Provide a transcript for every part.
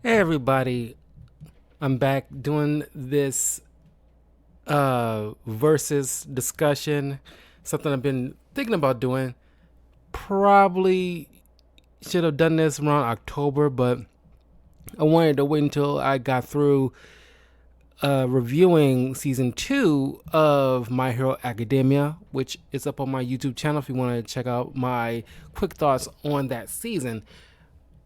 Hey everybody, I'm back doing this versus discussion. Something I've been thinking about doing. Probably should have done this around October, but I wanted to wait until I got through reviewing season 2 of My Hero Academia, which is up on my YouTube channel if you want to check out my quick thoughts on that season.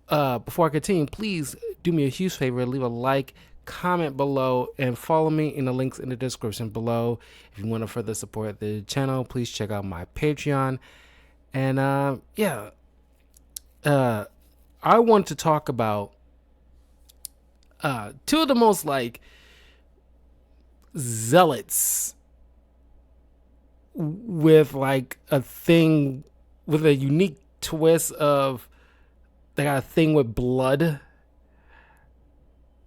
Before I continue, please do me a huge favor, leave a like, comment below, and follow me in the links in the description below. If you want to further support the channel, please check out my Patreon. And I want to talk about two of the most zealots with a thing with a unique twist of they got a thing with blood.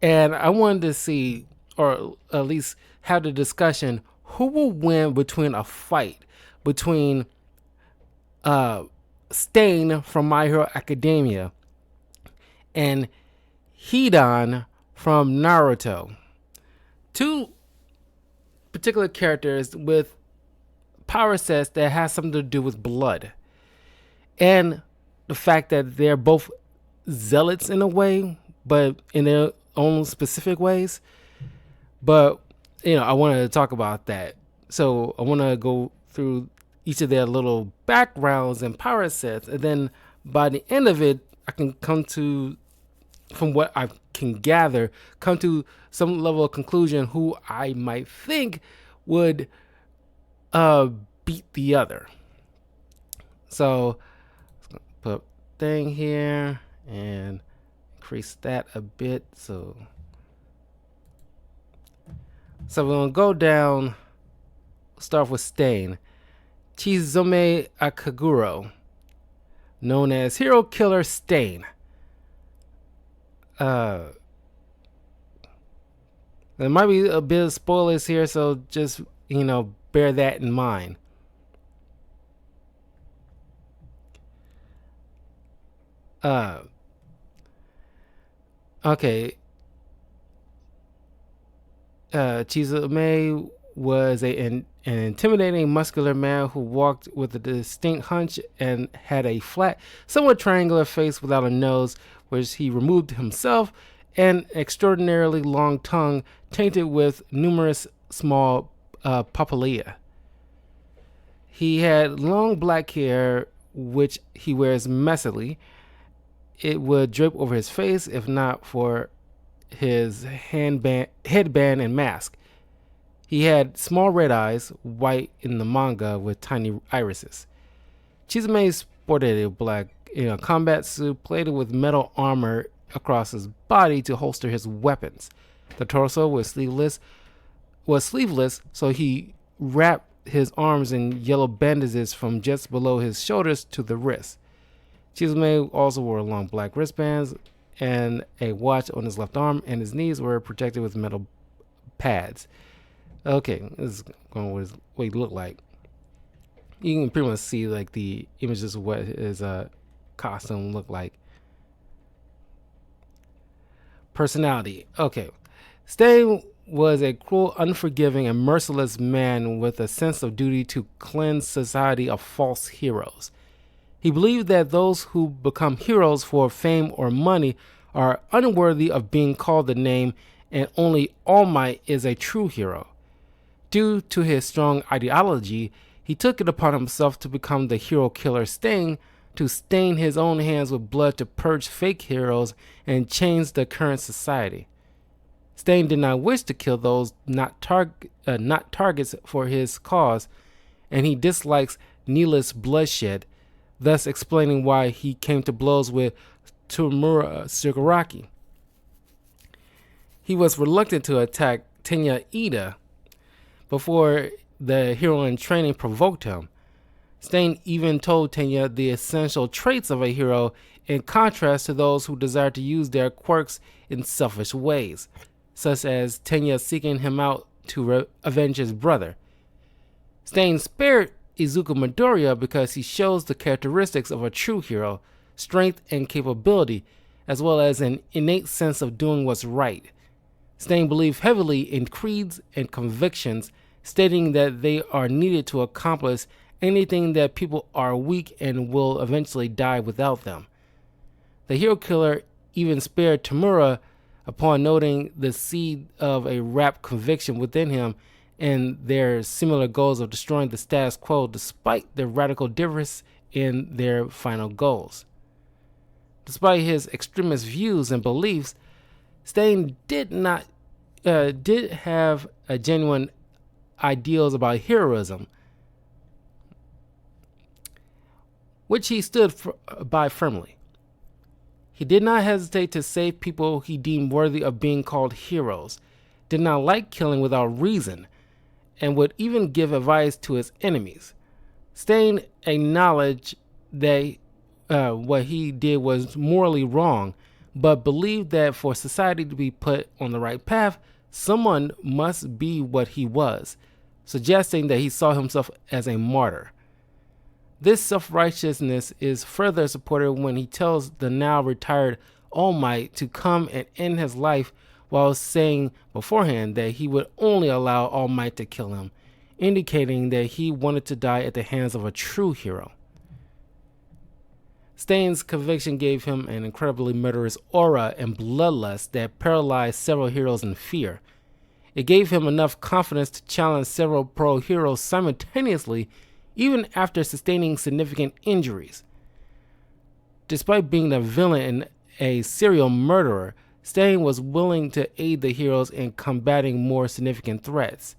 And I wanted to see, or at least have the discussion, who will win between a fight between Stain from My Hero Academia and Hidan from Naruto. Two particular characters with power sets that has something to do with blood. And the fact that they're both zealots in a way, but in their own specific ways. But I wanted to talk about that. So I want to go through each of their little backgrounds and power sets, and then by the end of it, I can come to, from what I can gather, come to some level of conclusion who I might think would beat the other. So put thing here and increase that a bit. So we're gonna go down. Start with Stain. Chizume Akaguro, known as Hero Killer Stain. There might be a bit of spoilers here, so just bear that in mind. Okay. Chizume was an intimidating muscular man who walked with a distinct hunch and had a flat, somewhat triangular face without a nose, which he removed himself, and extraordinarily long tongue tainted with numerous small papillae. He had long black hair, which he wears messily. It would drape over his face if not for his headband and mask. He had small red eyes, white in the manga with tiny irises. Chizume sported a black combat suit plated with metal armor across his body to holster his weapons. The torso was sleeveless, so he wrapped his arms in yellow bandages from just below his shoulders to the wrists. Chizume also wore long black wristbands and a watch on his left arm, and his knees were protected with metal pads. Okay, this is what he looked like. You can pretty much see the images of what his costume looked like. Personality. Okay. Stain was a cruel, unforgiving, and merciless man with a sense of duty to cleanse society of false heroes. He believed that those who become heroes for fame or money are unworthy of being called the name, and only All Might is a true hero. Due to his strong ideology, he took it upon himself to become the hero killer Stain, to stain his own hands with blood to purge fake heroes and change the current society. Stain did not wish to kill those not targets for his cause, and he dislikes needless bloodshed, thus explaining why he came to blows with Tomura Shigaraki. He was reluctant to attack Tenya Ida before the hero in training provoked him. Stain even told Tenya the essential traits of a hero, in contrast to those who desire to use their quirks in selfish ways, such as Tenya seeking him out to avenge his brother. Stain spared Izuku Midoriya because he shows the characteristics of a true hero, strength and capability, as well as an innate sense of doing what's right. Stain believed heavily in creeds and convictions, stating that they are needed to accomplish anything that people are weak and will eventually die without them. The hero killer even spared Tamura upon noting the seed of a rapt conviction within him and their similar goals of destroying the status quo despite the radical difference in their final goals. Despite his extremist views and beliefs, Stain did have a genuine ideals about heroism, which he stood by firmly. He did not hesitate to save people he deemed worthy of being called heroes, did not like killing without reason, and would even give advice to his enemies. Stain acknowledged that what he did was morally wrong, but believed that for society to be put on the right path, someone must be what he was, suggesting that he saw himself as a martyr. This self-righteousness is further supported when he tells the now retired All Might to come and end his life while saying beforehand that he would only allow All Might to kill him, indicating that he wanted to die at the hands of a true hero. Stain's conviction gave him an incredibly murderous aura and bloodlust that paralyzed several heroes in fear. It gave him enough confidence to challenge several pro-heroes simultaneously, even after sustaining significant injuries. Despite being a villain and a serial murderer, Stain was willing to aid the heroes in combating more significant threats.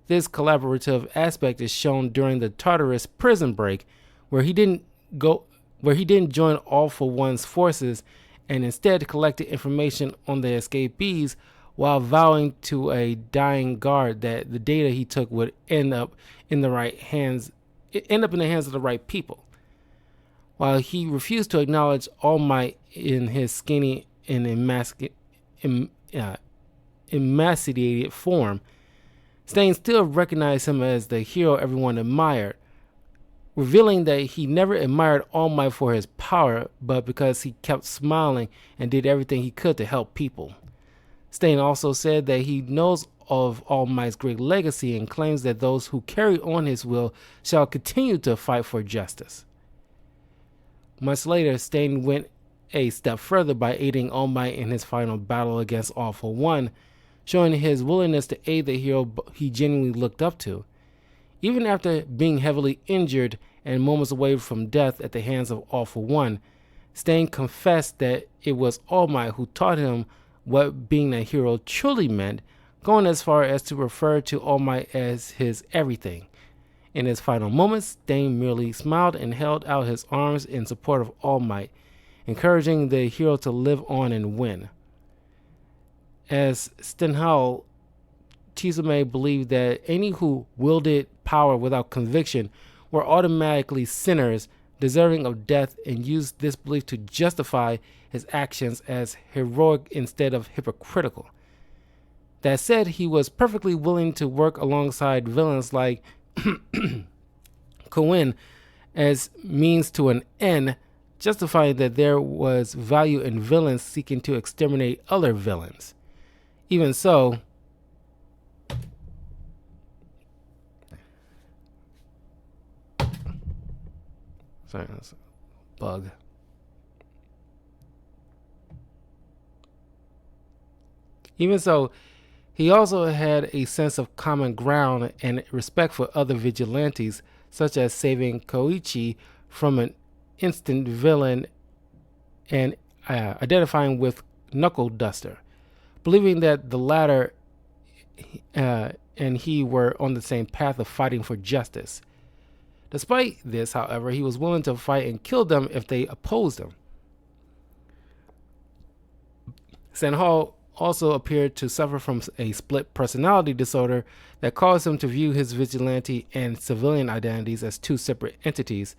This collaborative aspect is shown during the Tartarus prison break, where he didn't join All for One's forces and instead collected information on the escapees while vowing to a dying guard that the data he took would end up in the hands of the right people. While he refused to acknowledge All Might in his skinny and emaciated form, Stain still recognized him as the hero everyone admired, revealing that he never admired All Might for his power, but because he kept smiling and did everything he could to help people. Stain also said that he knows of All Might's great legacy and claims that those who carry on his will shall continue to fight for justice. Much later, Stain went a step further by aiding All Might in his final battle against All for One, showing his willingness to aid the hero he genuinely looked up to. Even after being heavily injured and moments away from death at the hands of All for One, Stain confessed that it was All Might who taught him what being a hero truly meant, going as far as to refer to All Might as his everything. In his final moments, Stain merely smiled and held out his arms in support of All Might, encouraging the hero to live on and win. As Stenhal, Tsume believed that any who wielded power without conviction were automatically sinners deserving of death, and used this belief to justify his actions as heroic instead of hypocritical. That said, he was perfectly willing to work alongside villains like Cohen as means to an end, justifying that there was value in villains seeking to exterminate other villains. Even so, sorry, that's a bug. Even so, he also had a sense of common ground and respect for other vigilantes, such as saving Koichi from an instant villain and identifying with Knuckle Duster, believing that the latter and he were on the same path of fighting for justice. Despite this, however, he was willing to fight and kill them if they opposed him. Stenhal also appeared to suffer from a split personality disorder that caused him to view his vigilante and civilian identities as two separate entities.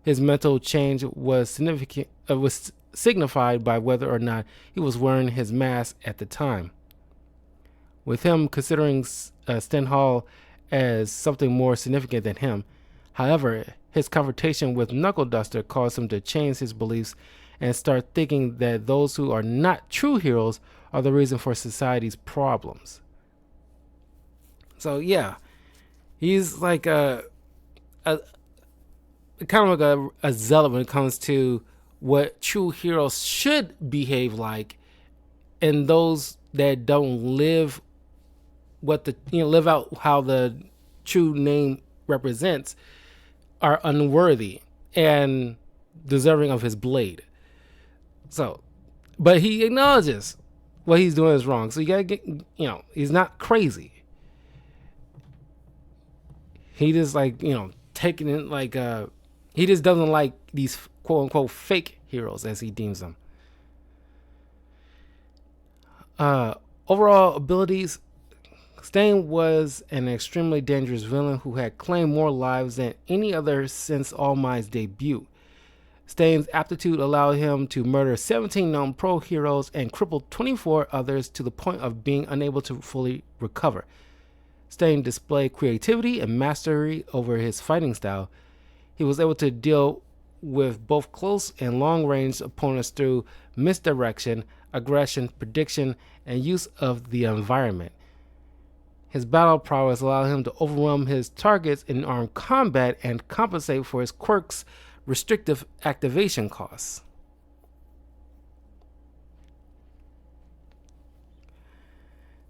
His mental change was signified by whether or not he was wearing his mask at the time. With him considering Stenhal as something more significant than him, however, his confrontation with Knuckle Duster caused him to change his beliefs and start thinking that those who are not true heroes are the reason for society's problems. So yeah, he's like a kind of like a zealot when it comes to what true heroes should behave like, and those that don't live what the live out how the true name represents are unworthy and deserving of his blade. So, but he acknowledges what he's doing is wrong. So you gotta get, he's not crazy. He just like, taking it like, he just doesn't like these quote unquote fake heroes as he deems them. Uh, Overall abilities, Stain was an extremely dangerous villain who had claimed more lives than any other since All Might's debut. Stain's aptitude allowed him to murder 17 known pro heroes and cripple 24 others to the point of being unable to fully recover. Stain displayed creativity and mastery over his fighting style. He was able to deal with both close and long range opponents through misdirection, aggression, prediction, and use of the environment. His battle prowess allowed him to overwhelm his targets in armed combat and compensate for his quirk's restrictive activation costs.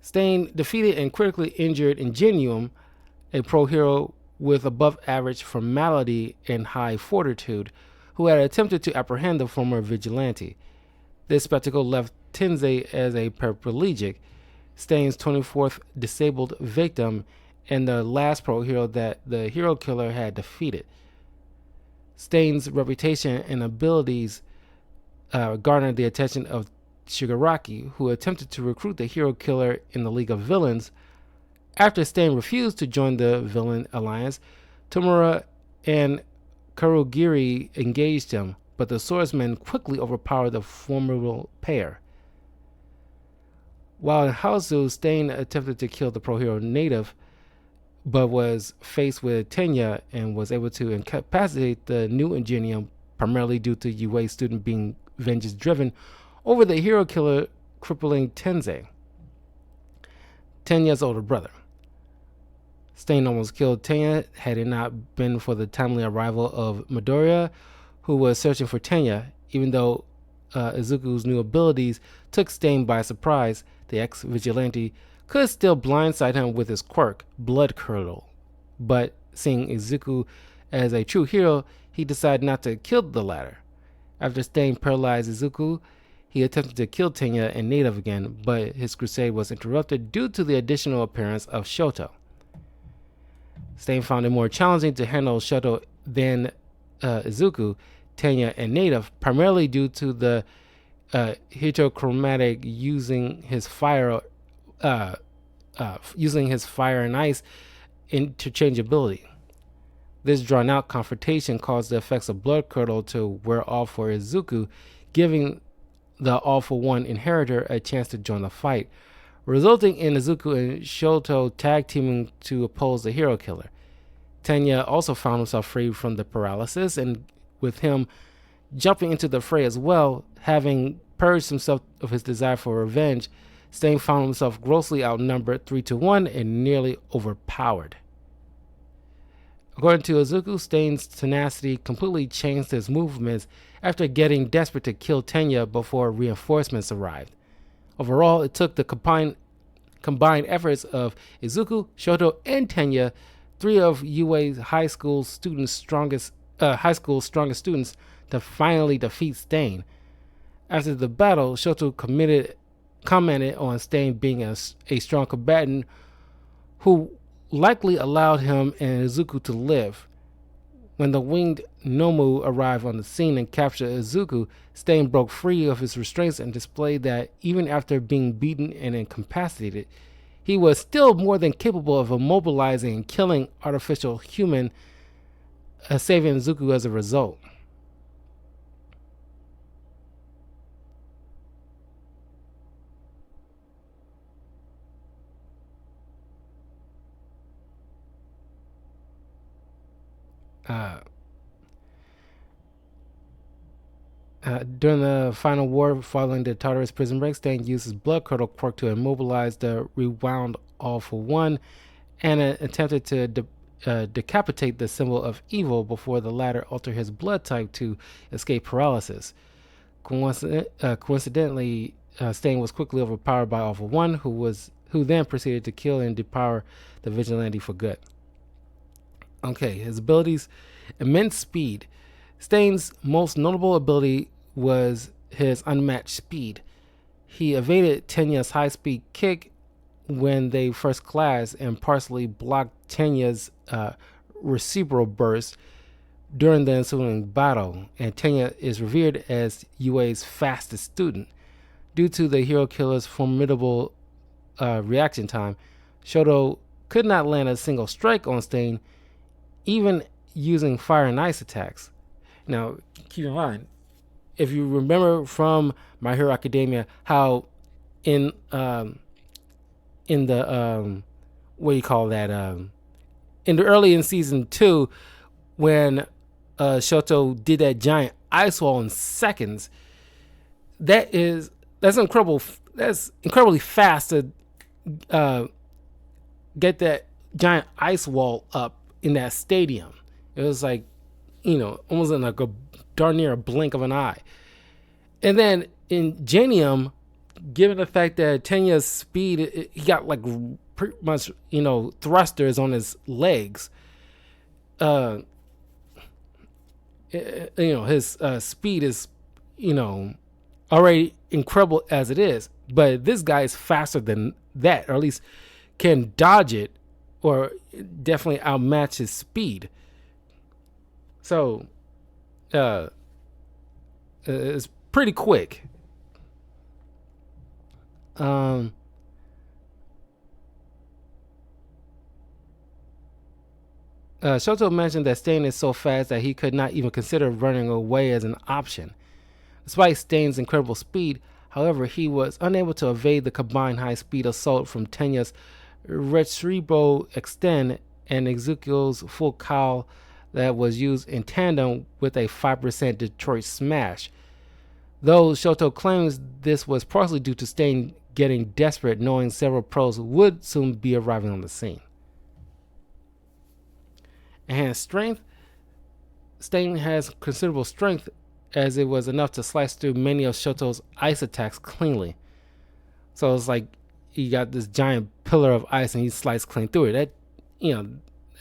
Stain defeated and critically injured Ingenium, a pro hero with above average formality and high fortitude, who had attempted to apprehend the former vigilante. This spectacle left Tensei as a paraplegic, Stain's 24th disabled victim, and the last pro hero that the hero killer had defeated. Stain's reputation and abilities garnered the attention of Shigaraki, who attempted to recruit the hero killer in the League of Villains. After Stain refused to join the villain alliance, Tomura and Kurogiri engaged him, but the swordsman quickly overpowered the formidable pair. While in Haozu, Stain attempted to kill the pro hero native, but was faced with Tenya and was able to incapacitate the new Ingenium, primarily due to Yui's student being vengeance driven over the hero killer, crippling Tensei, Tenya's older brother. Stain almost killed Tenya had it not been for the timely arrival of Midoriya, who was searching for Tenya. Even though Izuku's new abilities took Stain by surprise, the ex-vigilante could still blindside him with his quirk, Blood Curdle. But seeing Izuku as a true hero, he decided not to kill the latter. After Stain paralyzed Izuku, he attempted to kill Tenya and Native again, but his crusade was interrupted due to the additional appearance of Shoto. Stain found it more challenging to handle Shoto than Izuku, Tenya, and Native, primarily due to the heterochromatic using his fire and ice interchangeability. This drawn-out confrontation caused the effects of Blood Curdle to wear off for Izuku, giving the All-for-One inheritor a chance to join the fight, resulting in Izuku and Shoto tag teaming to oppose the hero killer. Tenya also found himself free from the paralysis, and with him jumping into the fray as well, having purged himself of his desire for revenge, Stain found himself grossly outnumbered 3-1 and nearly overpowered. According to Izuku, Stain's tenacity completely changed his movements after getting desperate to kill Tenya before reinforcements arrived. Overall, it took the combined efforts of Izuku, Shoto, and Tenya, three of UA's high school strongest students, to finally defeat Stain. After the battle, Shoto commented on Stain being a strong combatant who likely allowed him and Izuku to live. When the winged Nomu arrived on the scene and captured Izuku, Stain broke free of his restraints and displayed that even after being beaten and incapacitated, he was still more than capable of immobilizing and killing artificial human, saving Izuku as a result. During the final war following the Tartarus prison break, Stain used his blood curdle quirk to immobilize the rewound All for One and attempted to decapitate the symbol of evil before the latter altered his blood type to escape paralysis. Coincidentally, Stain was quickly overpowered by All for One, who then proceeded to kill and depower the vigilante for good. Okay, his abilities: immense speed. Stain's most notable ability was his unmatched speed. He evaded Tenya's high-speed kick when they first clashed and partially blocked Tenya's reciprocal burst during the ensuing battle, and Tenya is revered as UA's fastest student. Due to the hero killer's formidable reaction time, Shoto could not land a single strike on Stain, even using fire and ice attacks. Now, keep in mind, if you remember from My Hero Academia, how in the what do you call that? In the early in season 2, when Shoto did that giant ice wall in seconds, that's incredible. That's incredibly fast to get that giant ice wall up in that stadium. It was like, almost in like a darn near a blink of an eye. And then in Genium, given the fact that Tenya's speed, he got like pretty much, thrusters on his legs. His speed is, already incredible as it is. But this guy is faster than that, or at least can dodge it, or definitely outmatch his speed. So, it's pretty quick. Shoto mentioned that Stain is so fast that he could not even consider running away as an option. Despite Stain's incredible speed, however, he was unable to evade the combined high-speed assault from Tenya's Retribo Extend and Ezekiel's full cowl that was used in tandem with a 5% Detroit Smash. Though Shoto claims this was partially due to Stain getting desperate, knowing several pros would soon be arriving on the scene. Enhanced strength. Stain has considerable strength, as it was enough to slice through many of Shoto's ice attacks cleanly. So it's like he got this giant pillar of ice and he sliced clean through it. That,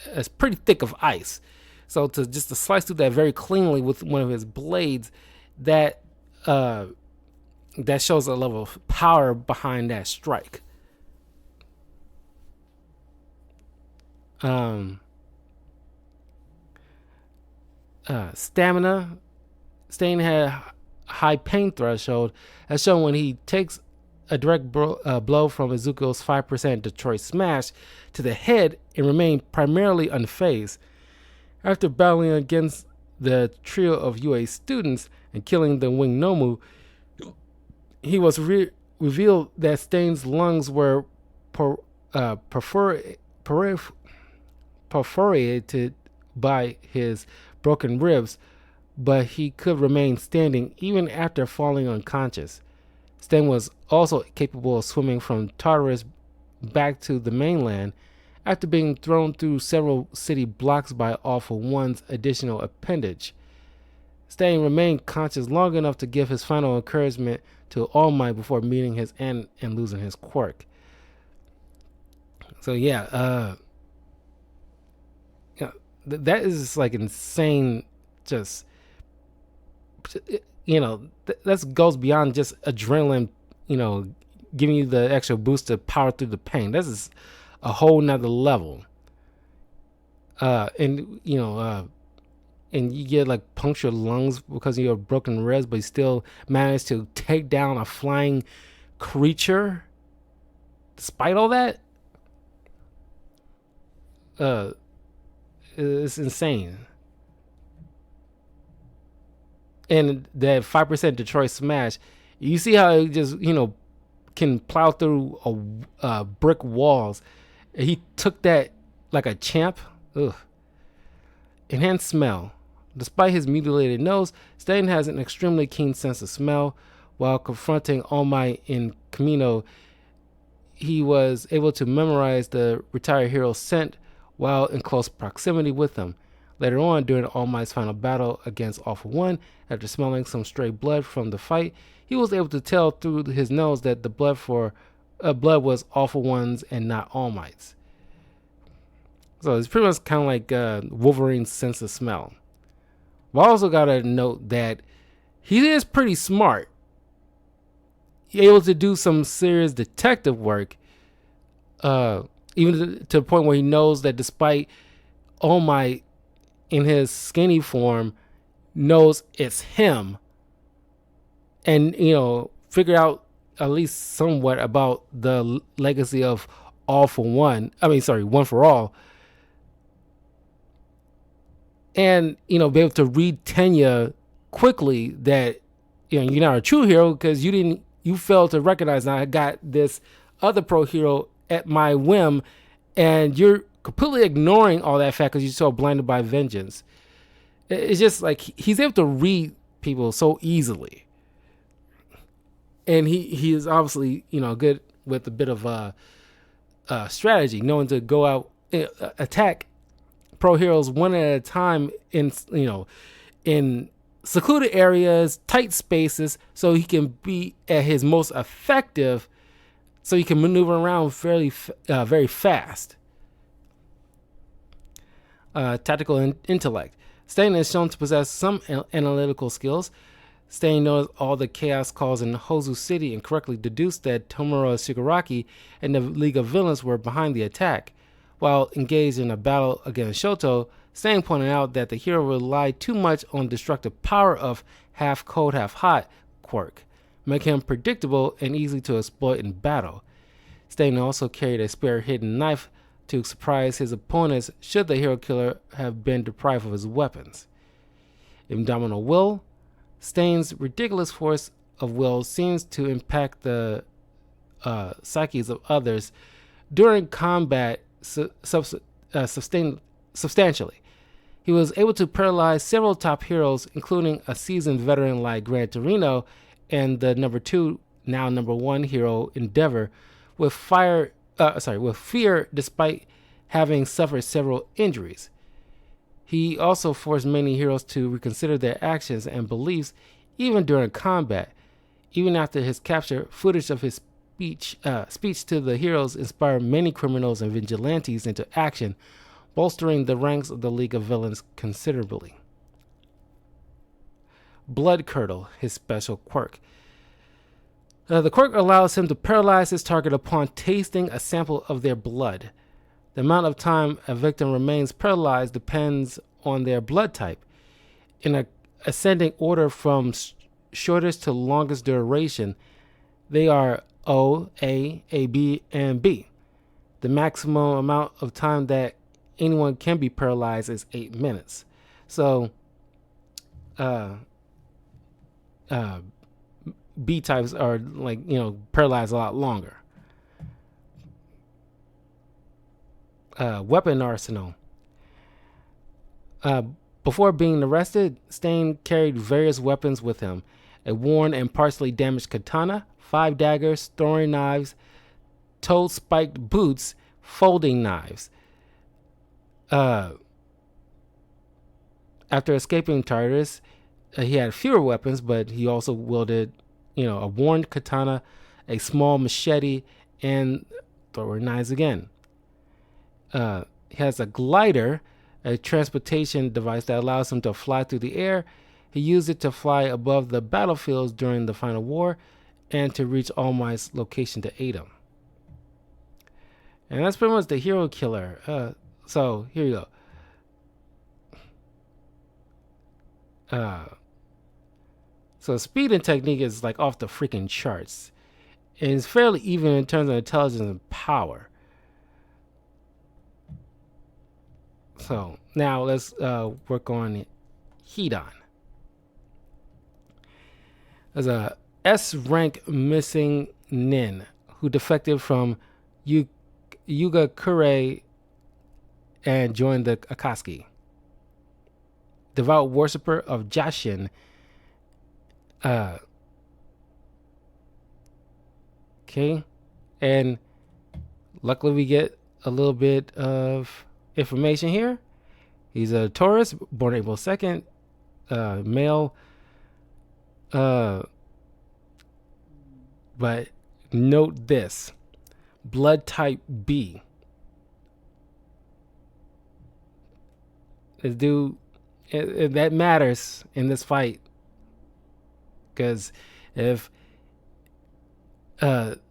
it's pretty thick of ice. So to slice through that very cleanly with one of his blades, that shows a level of power behind that strike. Stamina. Stain had high pain threshold, as shown when he takes a direct blow from Ezekiel's 5% Detroit Smash to the head and remained primarily unfazed. After battling against the trio of UA students and killing the Wing Nomu, he was revealed that Stain's lungs were perforated by his broken ribs, but he could remain standing even after falling unconscious. Stain was also capable of swimming from Tartarus back to the mainland after being thrown through several city blocks by All for One's additional appendage. Stain remained conscious long enough to give his final encouragement to All Might before meeting his end and losing his quirk. So yeah, that is like insane. Just that goes beyond just adrenaline, giving you the extra boost to power through the pain. This is a whole nother level. And you get like punctured lungs because of your broken ribs, but you still manage to take down a flying creature despite all that. It's insane. And that 5% Detroit Smash, you see how it just, can plow through brick walls. He took that like a champ. Ugh. Enhanced smell. Despite his mutilated nose, Stain has an extremely keen sense of smell. While confronting All Might in Kamino, he was able to memorize the retired hero's scent while in close proximity with him. Later on, during All Might's final battle against All For One, after smelling some stray blood from the fight, he was able to tell through his nose that the blood was All For One's and not All Might's. So it's pretty much kind of like Wolverine's sense of smell. We also gotta note that he is pretty smart. He's able to do some serious detective work, even to the point where he knows that despite All Might in his skinny form knows it's him, and figure out at least somewhat about the legacy of All For One. One for All. And be able to read Tenya quickly that you're not a true hero because you failed to recognize I got this other pro hero at my whim, and you're completely ignoring all that fact because you're so blinded by vengeance. It's just like he's able to read people so easily, and he is obviously good with a bit of strategy, knowing to go out attack pro heroes one at a time in secluded areas, tight spaces, so he can be at his most effective, so he can maneuver around very fast. Tactical intellect. Stain is shown to possess some analytical skills. Stain knows all the chaos caused in Hozu City and correctly deduced that Tomura Shigaraki and the League of Villains were behind the attack. While engaged in a battle against Shoto, Stain pointed out that the hero relied too much on destructive power of half cold, half hot quirk, making him predictable and easy to exploit in battle. Stain also carried a spare hidden knife to surprise his opponents should the hero killer have been deprived of his weapons. Indomitable will. Stain's ridiculous force of will seems to impact the psyches of others during combat substantially. He was able to paralyze several top heroes, including a seasoned veteran like Gran Torino and the number 2, now number 1 hero Endeavor, with fear, despite having suffered several injuries. He also forced many heroes to reconsider their actions and beliefs even during combat. Even after his capture, footage of his speech to the heroes inspired many criminals and vigilantes into action, bolstering the ranks of the League of Villains considerably. Blood Curdle, his special quirk. The quirk allows him to paralyze his target upon tasting a sample of their blood. The amount of time a victim remains paralyzed depends on their blood type, in an ascending order from shortest to longest duration. They are O, A, AB, and B. The maximum amount of time that anyone can be paralyzed is 8 minutes. So, B types are paralyzed a lot longer. Weapon arsenal. Before being arrested, Stain carried various weapons with him: a worn and partially damaged katana, 5 daggers, throwing knives, toe-spiked boots, folding knives. After escaping Tartarus, he had fewer weapons, but he also wielded, a worn katana, a small machete, and throwing knives again. He has a glider, a transportation device that allows him to fly through the air. He used it to fly above the battlefields during the final war and to reach All Might's location to aid him. And that's pretty much the hero killer. So here you go. So speed and technique is like off the freaking charts. And it's fairly even in terms of intelligence and power. So now let's work on Hidan. There's a S-rank missing nin who defected from Yuga Kure and joined the Akatsuki. devout worshiper of Jashin. Uh, okay, and luckily we get a little bit of information here. He's a Taurus, born April 2nd, male. Uh, but note this: blood type B. This dude, that matters in this fight, because if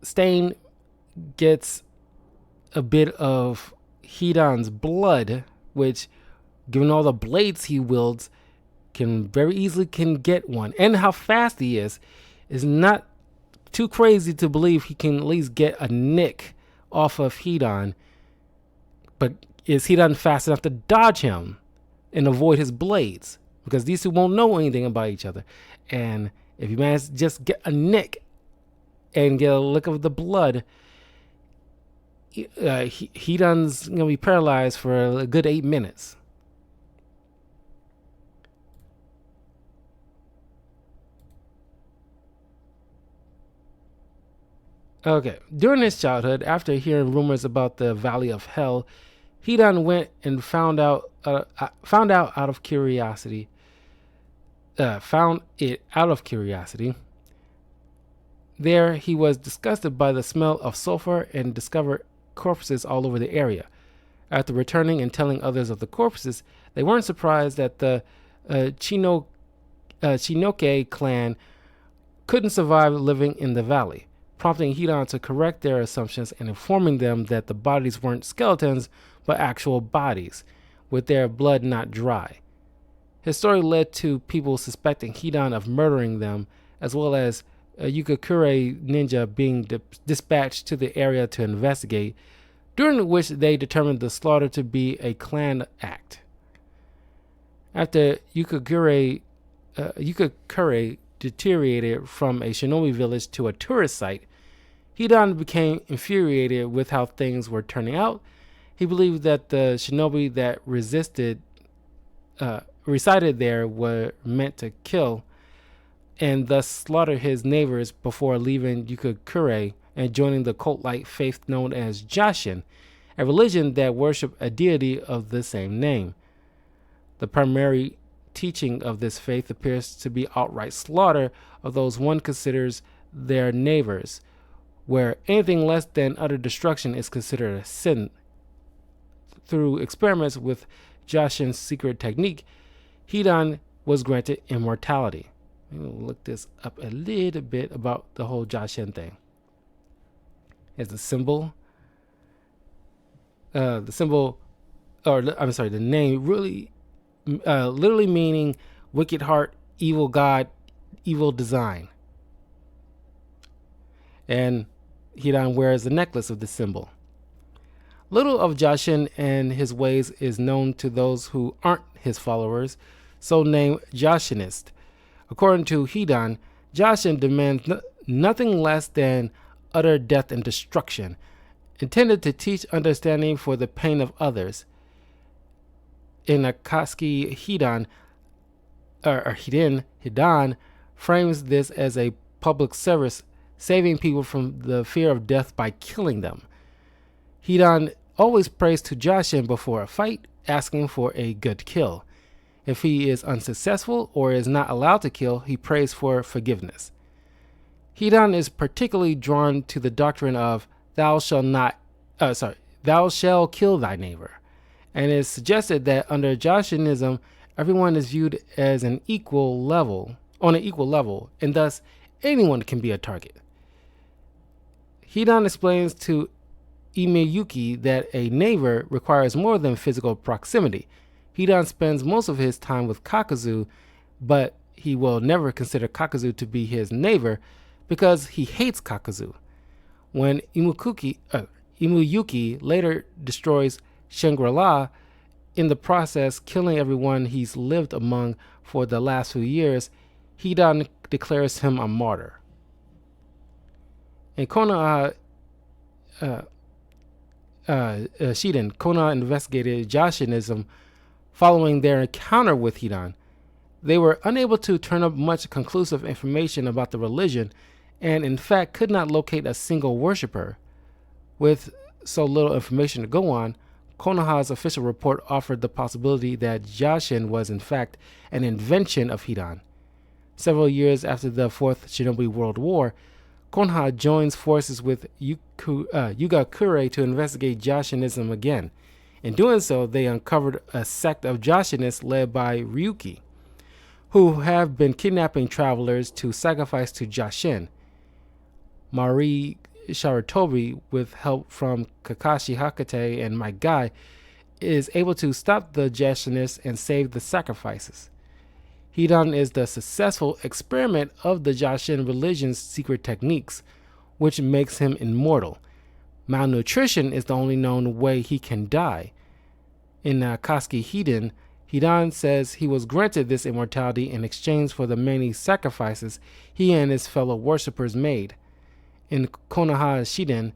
Stain gets a bit of Hidan's blood, which, given all the blades he wields, can very easily can get one, and how fast he is not too crazy to believe he can at least get a nick off of Hidan. But is Hidan fast enough to dodge him and avoid his blades? Because these two won't know anything about each other. And if you manage to just get a nick and get a lick of the blood, Hidan's going to be paralyzed for a good 8 minutes. Okay. During his childhood, after hearing rumors about the Valley of Hell, Hidan went and found it out of curiosity. There, he was disgusted by the smell of sulfur and discovered corpses all over the area. After returning and telling others of the corpses, they weren't surprised that the Chinoke clan couldn't survive living in the valley, prompting Hidan to correct their assumptions and informing them that the bodies weren't skeletons but actual bodies, with their blood not dry. His story led to people suspecting Hidan of murdering them, as well as a Yukakure ninja being dispatched to the area to investigate, during which they determined the slaughter to be a clan act. After Yukakure deteriorated from a shinobi village to a tourist site, Hidan became infuriated with how things were turning out. He believed that the shinobi that resided there were meant to kill and thus slaughter his neighbors before leaving Yukakure and joining the cult-like faith known as Jashin, a religion that worshiped a deity of the same name. The primary teaching of this faith appears to be outright slaughter of those one considers their neighbors, where anything less than utter destruction is considered a sin. Through experiments with Jashin's secret technique, Hidan was granted immortality. We'll look this up a little bit about the whole Jashin thing. It's a symbol. The name really, literally meaning wicked heart, evil god, evil design. And Hidan wears a necklace of the symbol. Little of Jashin and his ways is known to those who aren't his followers, so named Jashinist. According to Hidan, Jashin demands nothing less than utter death and destruction, intended to teach understanding for the pain of others. In Akatsuki Hidan frames this as a public service, saving people from the fear of death by killing them. Hidan always prays to Jashin before a fight, asking for a good kill. If he is unsuccessful or is not allowed to kill, he prays for forgiveness. Hidan is particularly drawn to the doctrine of thou shall kill thy neighbor, and it is suggested that under Jashinism, everyone is viewed as on an equal level, and thus anyone can be a target. Hidan explains to Imeyuki that a neighbor requires more than physical proximity. Hidan spends most of his time with Kakuzu, but he will never consider Kakuzu to be his neighbor because he hates Kakuzu. When Imeyuki later destroys Shangri-La, in the process killing everyone he's lived among for the last few years, Hidan declares him a martyr. In Konoha Shiden, Konoha investigated Jashinism Following their encounter with Hidan, they were unable to turn up much conclusive information about the religion and, in fact, could not locate a single worshiper. With so little information to go on, Konoha's official report offered the possibility that Jashin was, in fact, an invention of Hidan. Several years after the Fourth Shinobi World War, Konoha joins forces with Yugakure to investigate Jashinism again. In doing so, they uncovered a sect of Jashinists led by Ryuki, who have been kidnapping travelers to sacrifice to Jashin. Marie Sharatobi, with help from Kakashi Hakate and Mike Guy, is able to stop the Jashinists and save the sacrifices. Hidan is the successful experiment of the Jashin religion's secret techniques, which makes him immortal. Malnutrition is the only known way he can die. In Akatsuki Hidan, Hidan says he was granted this immortality in exchange for the many sacrifices he and his fellow worshippers made. In Konoha Shiden,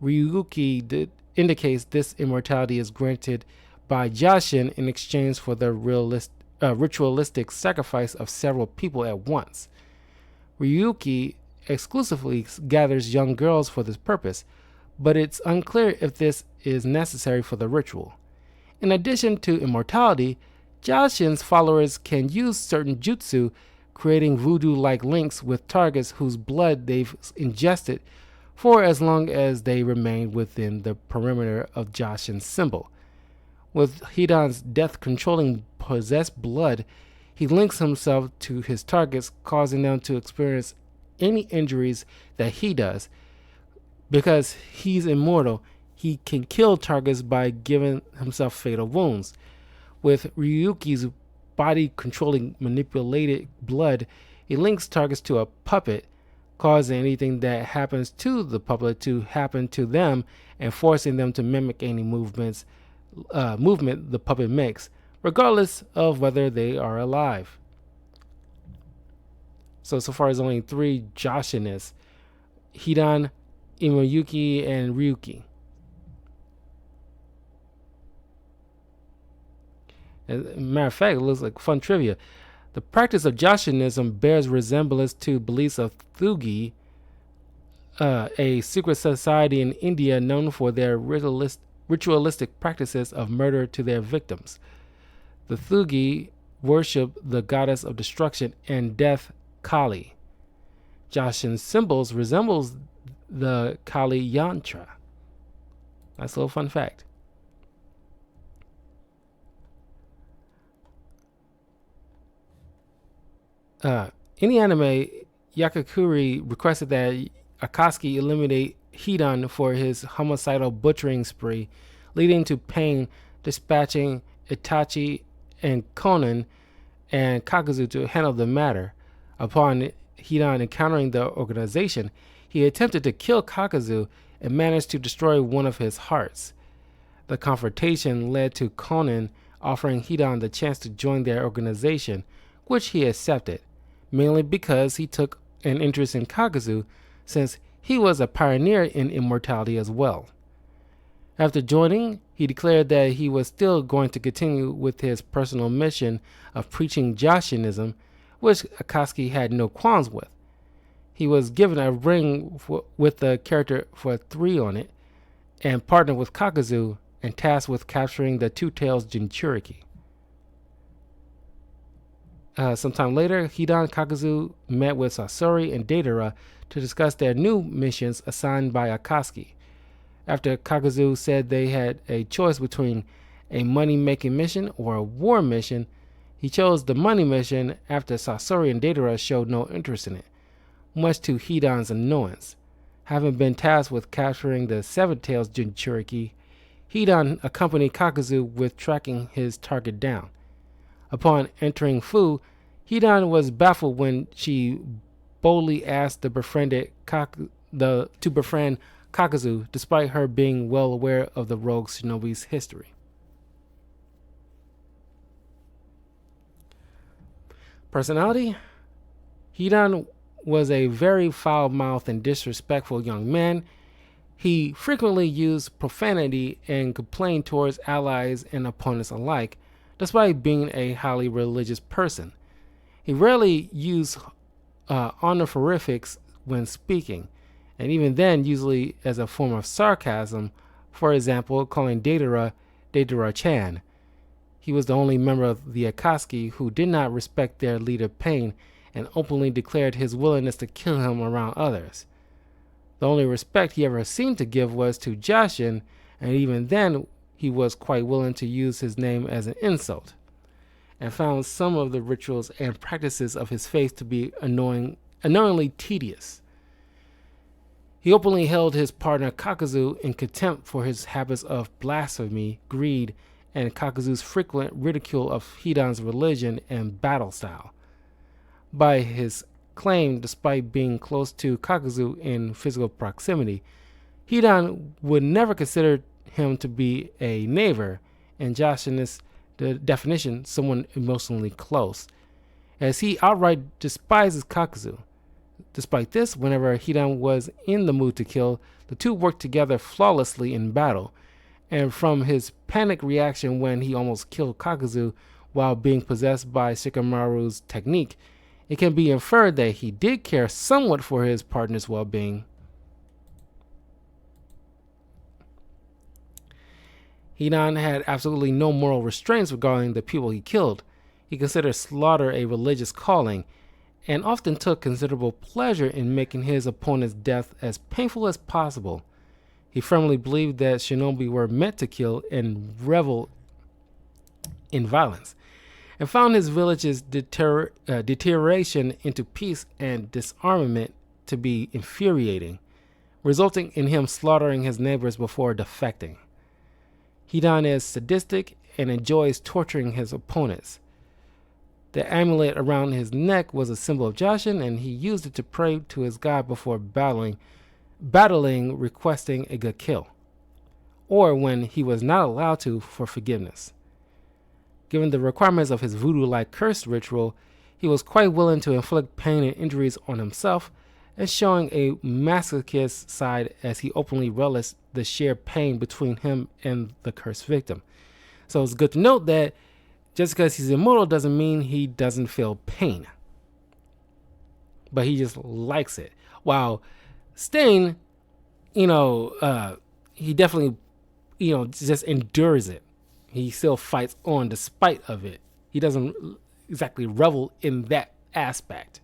Ryuki indicates this immortality is granted by Jashin in exchange for the ritualistic sacrifice of several people at once. Ryuki exclusively gathers young girls for this purpose, but it's unclear if this is necessary for the ritual. In addition to immortality, Jashin's followers can use certain jutsu, creating voodoo-like links with targets whose blood they've ingested for as long as they remain within the perimeter of Jashin's symbol. With Hidan's death-controlling possessed blood, he links himself to his targets, causing them to experience any injuries that he does. Because he's immortal, he can kill targets by giving himself fatal wounds. With Ryuki's body-controlling manipulated blood, he links targets to a puppet, causing anything that happens to the puppet to happen to them and forcing them to mimic any movement the puppet makes, regardless of whether they are alive. So far as only 3 Jashinists: Hidan, Imoyuki, and Ryuki. As a matter of fact, it looks like fun trivia. The practice of Jashinism bears resemblance to beliefs of Thugi, a secret society in India known for their ritualistic practices of murder to their victims. The Thugi worship the goddess of destruction and death, Kali. Jashin's symbols resembles the Kali yantra. Nice little fun fact. In the anime, Yakakuri requested that Akatsuki eliminate Hidan for his homicidal butchering spree, leading to Pain dispatching Itachi and Konan and Kakuzu to handle the matter. Upon Hidan encountering the organization, he attempted to kill Kakuzu and managed to destroy one of his hearts. The confrontation led to Konan offering Hidan the chance to join their organization, which he accepted, mainly because he took an interest in Kakuzu, since he was a pioneer in immortality as well. After joining, he declared that he was still going to continue with his personal mission of preaching Jashinism, which Akatsuki had no qualms with. He was given a ring with the character for 3 on it, and partnered with Kakuzu and tasked with capturing the Two-Tails Jinchuriki. Sometime later, Hidan and Kakuzu met with Sasori and Deidara to discuss their new missions assigned by Akatsuki. After Kakuzu said they had a choice between a money-making mission or a war mission, he chose the money mission after Sasori and Deidara showed no interest in it, much to Hidan's annoyance. Having been tasked with capturing the Seven-Tails Jinchuriki, Hidan accompanied Kakuzu with tracking his target down. Upon entering Fu, Hidan was baffled when she boldly asked to befriend Kakuzu, despite her being well aware of the rogue shinobi's history. Personality: Hidan was a very foul-mouthed and disrespectful young man. He frequently used profanity and complained towards allies and opponents alike, despite being a highly religious person. He rarely used honorifics when speaking, and even then, usually as a form of sarcasm. For example, calling Datara Chan. He was the only member of the Akatsuki who did not respect their leader Pain and openly declared his willingness to kill him around others. The only respect he ever seemed to give was to Jashin, and even then he was quite willing to use his name as an insult, and found some of the rituals and practices of his faith to be annoyingly tedious. He openly held his partner Kakuzu in contempt for his habits of blasphemy, greed, and Kakuzu's frequent ridicule of Hidan's religion and battle style. By his claim, despite being close to Kakuzu in physical proximity, Hidan would never consider him to be a neighbor, and Jashin's the definition someone emotionally close, as he outright despises Kakuzu. Despite this, whenever Hidan was in the mood to kill, the two worked together flawlessly in battle, and from his panic reaction when he almost killed Kakuzu while being possessed by Shikamaru's technique, it can be inferred that he did care somewhat for his partner's well-being. Hidan had absolutely no moral restraints regarding the people he killed. He considered slaughter a religious calling, and often took considerable pleasure in making his opponent's death as painful as possible. He firmly believed that shinobi were meant to kill and revel in violence, and found his village's deterioration into peace and disarmament to be infuriating, resulting in him slaughtering his neighbors before defecting. Hidan is sadistic and enjoys torturing his opponents. The amulet around his neck was a symbol of Jashin, and he used it to pray to his god before battling, requesting a good kill, or when he was not allowed to, for forgiveness. Given the requirements of his voodoo-like curse ritual, he was quite willing to inflict pain and injuries on himself, and showing a masochist side as he openly relished the shared pain between him and the cursed victim. So it's good to note that just because he's immortal doesn't mean he doesn't feel pain, but he just likes it. While Stain, he definitely, just endures it. He still fights on despite of it. He doesn't exactly revel in that aspect.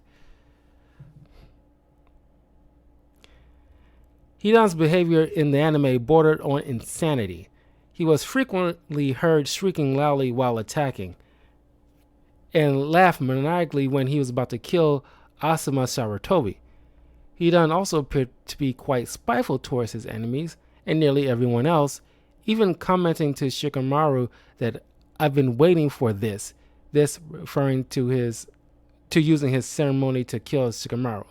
Hidan's behavior in the anime bordered on insanity. He was frequently heard shrieking loudly while attacking, and laughed maniacally when he was about to kill Asuma Sarutobi. Hidan also appeared to be quite spiteful towards his enemies and nearly everyone else, even commenting to Shikamaru that "I've been waiting for this," referring to using his ceremony to kill Shikamaru.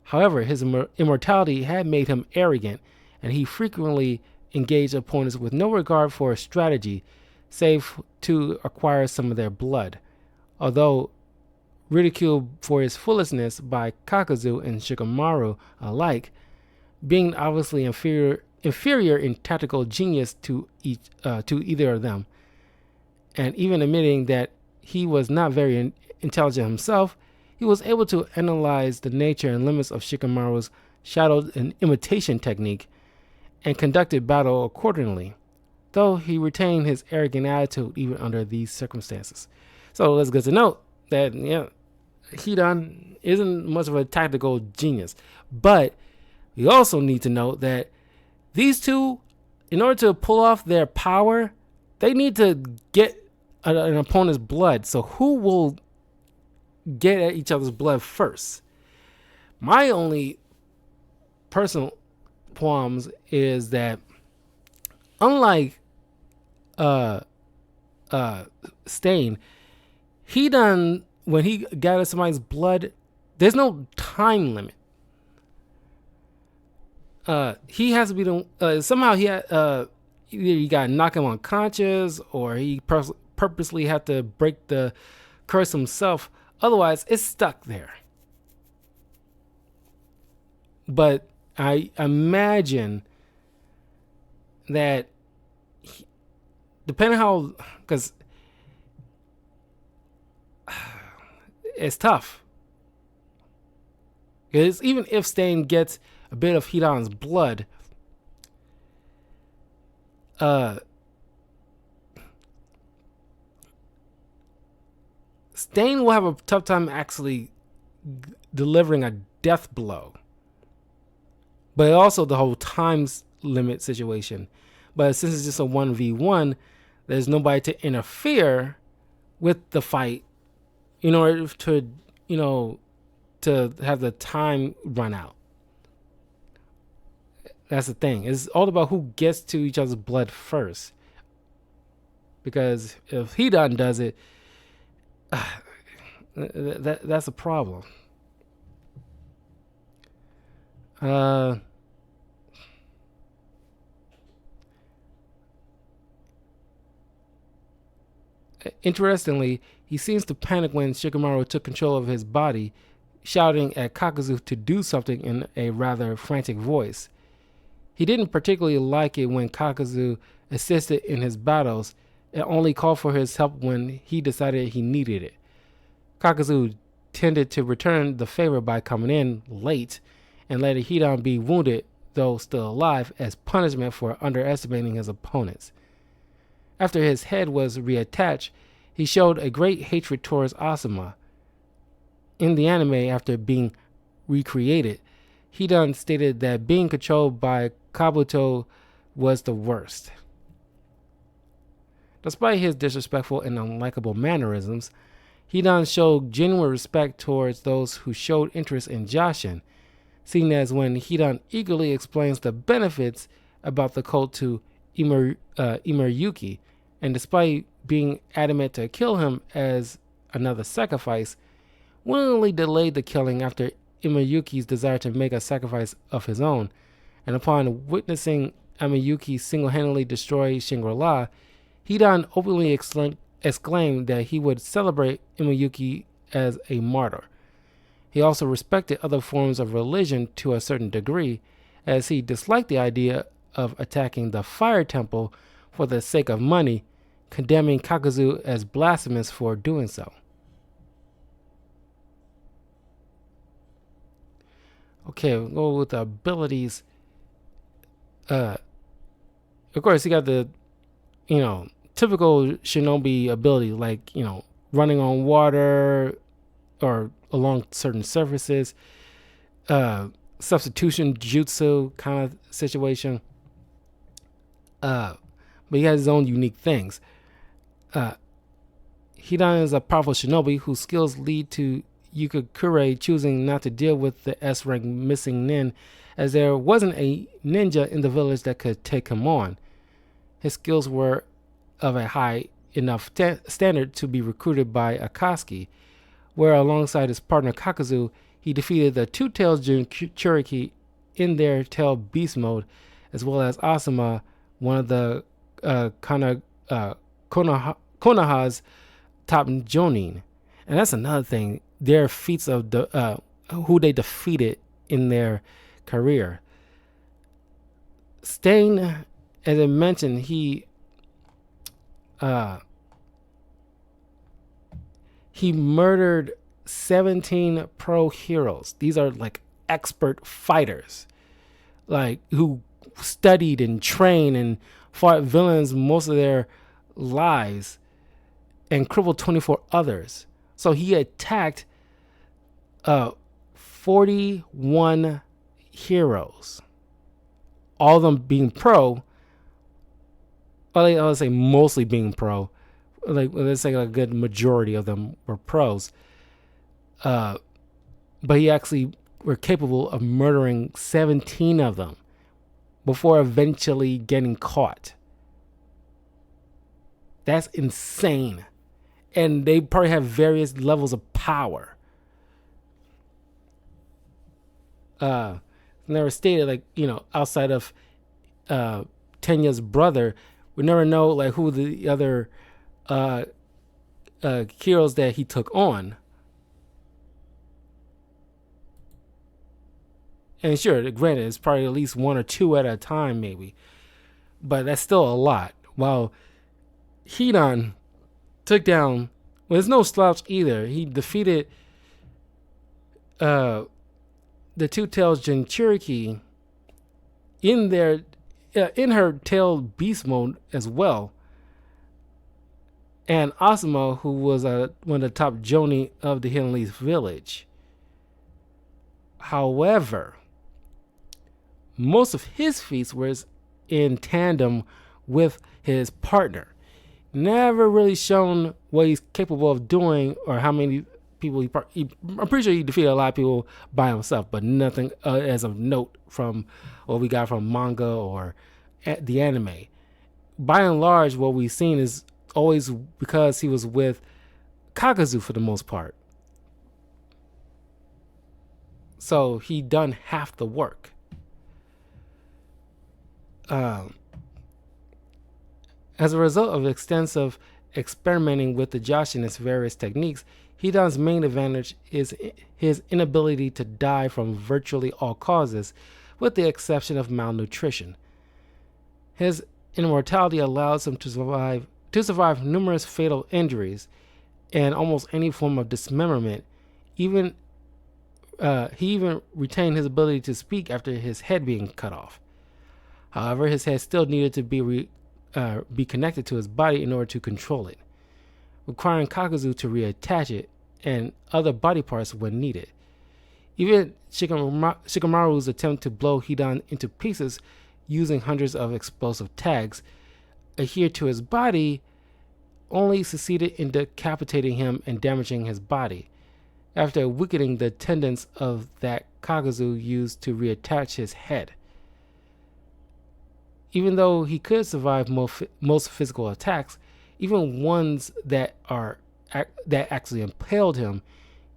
However, his immortality had made him arrogant, and he frequently engaged opponents with no regard for strategy, save to acquire some of their blood. Although ridiculed for his foolishness by Kakuzu and Shikamaru alike, being obviously inferior in tactical genius to either of them, and even admitting that he was not very intelligent himself, he was able to analyze the nature and limits of Shikamaru's shadow and imitation technique, and conducted battle accordingly, though he retained his arrogant attitude even under these circumstances. So it's good to note that Hidan isn't much of a tactical genius, but we also need to note that these two, in order to pull off their power, they need to get an opponent's blood. So who will get at each other's blood first? My only personal qualms is that, unlike Stain, when he gathers somebody's blood, there's no time limit. He has to be somehow either you gotta knock him unconscious, or he purposely have to break the curse himself. Otherwise, it's stuck there. But I imagine that depending how, because it's tough. Because even if Stain gets a bit of Hidan's blood, uh, Stain will have a tough time actually delivering a death blow. But also the whole time limit situation. But since it's just a 1v1, there's nobody to interfere with the fight in order to, to have the time run out. That's the thing. It's all about who gets to each other's blood first. Because if Hidan does it, that's a problem. Interestingly, he seems to panic when Shikamaru took control of his body, shouting at Kakuzu to do something in a rather frantic voice. He didn't particularly like it when Kakuzu assisted in his battles and only called for his help when he decided he needed it. Kakuzu tended to return the favor by coming in late and letting Hidan be wounded, though still alive, as punishment for underestimating his opponents. After his head was reattached, he showed a great hatred towards Asuma. In the anime, after being recreated, Hidan stated that being controlled by Kabuto was the worst. Despite his disrespectful and unlikable mannerisms, Hidan showed genuine respect towards those who showed interest in Jashin, seen as when Hidan eagerly explains the benefits about the cult to Imeriyuki, and despite being adamant to kill him as another sacrifice, willingly delayed the killing after Imeriyuki's desire to make a sacrifice of his own, and upon witnessing Imeriyuki single-handedly destroy Shangri-La, Hidan openly exclaimed that he would celebrate Imeriyuki as a martyr. He also respected other forms of religion to a certain degree, as he disliked the idea of attacking the fire temple for the sake of money, condemning Kakuzu as blasphemous for doing so. Okay, we'll go with the abilities. Of course, you got the, typical shinobi ability, like, running on water or along certain surfaces, substitution jutsu kind of situation. But he has his own unique things. Hidan is a powerful shinobi whose skills lead to Yukikure choosing not to deal with the S-rank missing nin, as there wasn't a ninja in the village that could take him on. His skills were of a high enough standard to be recruited by Akatsuki, where alongside his partner Kakuzu, he defeated the Two-Tailed Jinchuriki in their tail beast mode, as well as Asuma, one of the Konoha's top jonin. And that's another thing, their feats of who they defeated in their career. Stain, as I mentioned, he murdered 17 pro heroes. These are like expert fighters, like who studied and trained and fought villains most of their lives and crippled 24 others. So he attacked 41 heroes, all of them being pro. Well, I would say mostly being pro. Like, let's say a good majority of them were pros. But he actually were capable of murdering 17 of them before eventually getting caught. That's insane. And they probably have various levels of power. Never stated, like, outside of Tenya's brother, we never know like who the other heroes that he took on. And sure, granted, it's probably at least one or two at a time, maybe, but that's still a lot. While Hidan took down. Well, it's no slouch either. He defeated uh, the Two Tails Jinchuriki in their in her tail beast mode as well, and Asuma, who was one of the top Joni of the Hidden Leaf village. However, most of his feats were in tandem with his partner. Never really shown what he's capable of doing or how many people I'm pretty sure he defeated a lot of people by himself, but nothing as of note from what we got from manga or the anime. By and large, what we've seen is always because he was with Kakazu for the most part. So he done half the work. As a result of extensive experimenting with the Josh and its various techniques, Hidan's main advantage is his inability to die from virtually all causes, with the exception of malnutrition. His immortality allows him to survive numerous fatal injuries and almost any form of dismemberment. He even retained his ability to speak after his head being cut off. However, his head still needed to be connected to his body in order to control it, requiring Kakazu to reattach it and other body parts when needed. Even Shikamaru's attempt to blow Hidan into pieces using hundreds of explosive tags adhered to his body only succeeded in decapitating him and damaging his body, after weakening the tendons of that Kakazu used to reattach his head. Even though he could survive most physical attacks, even ones that actually impaled him,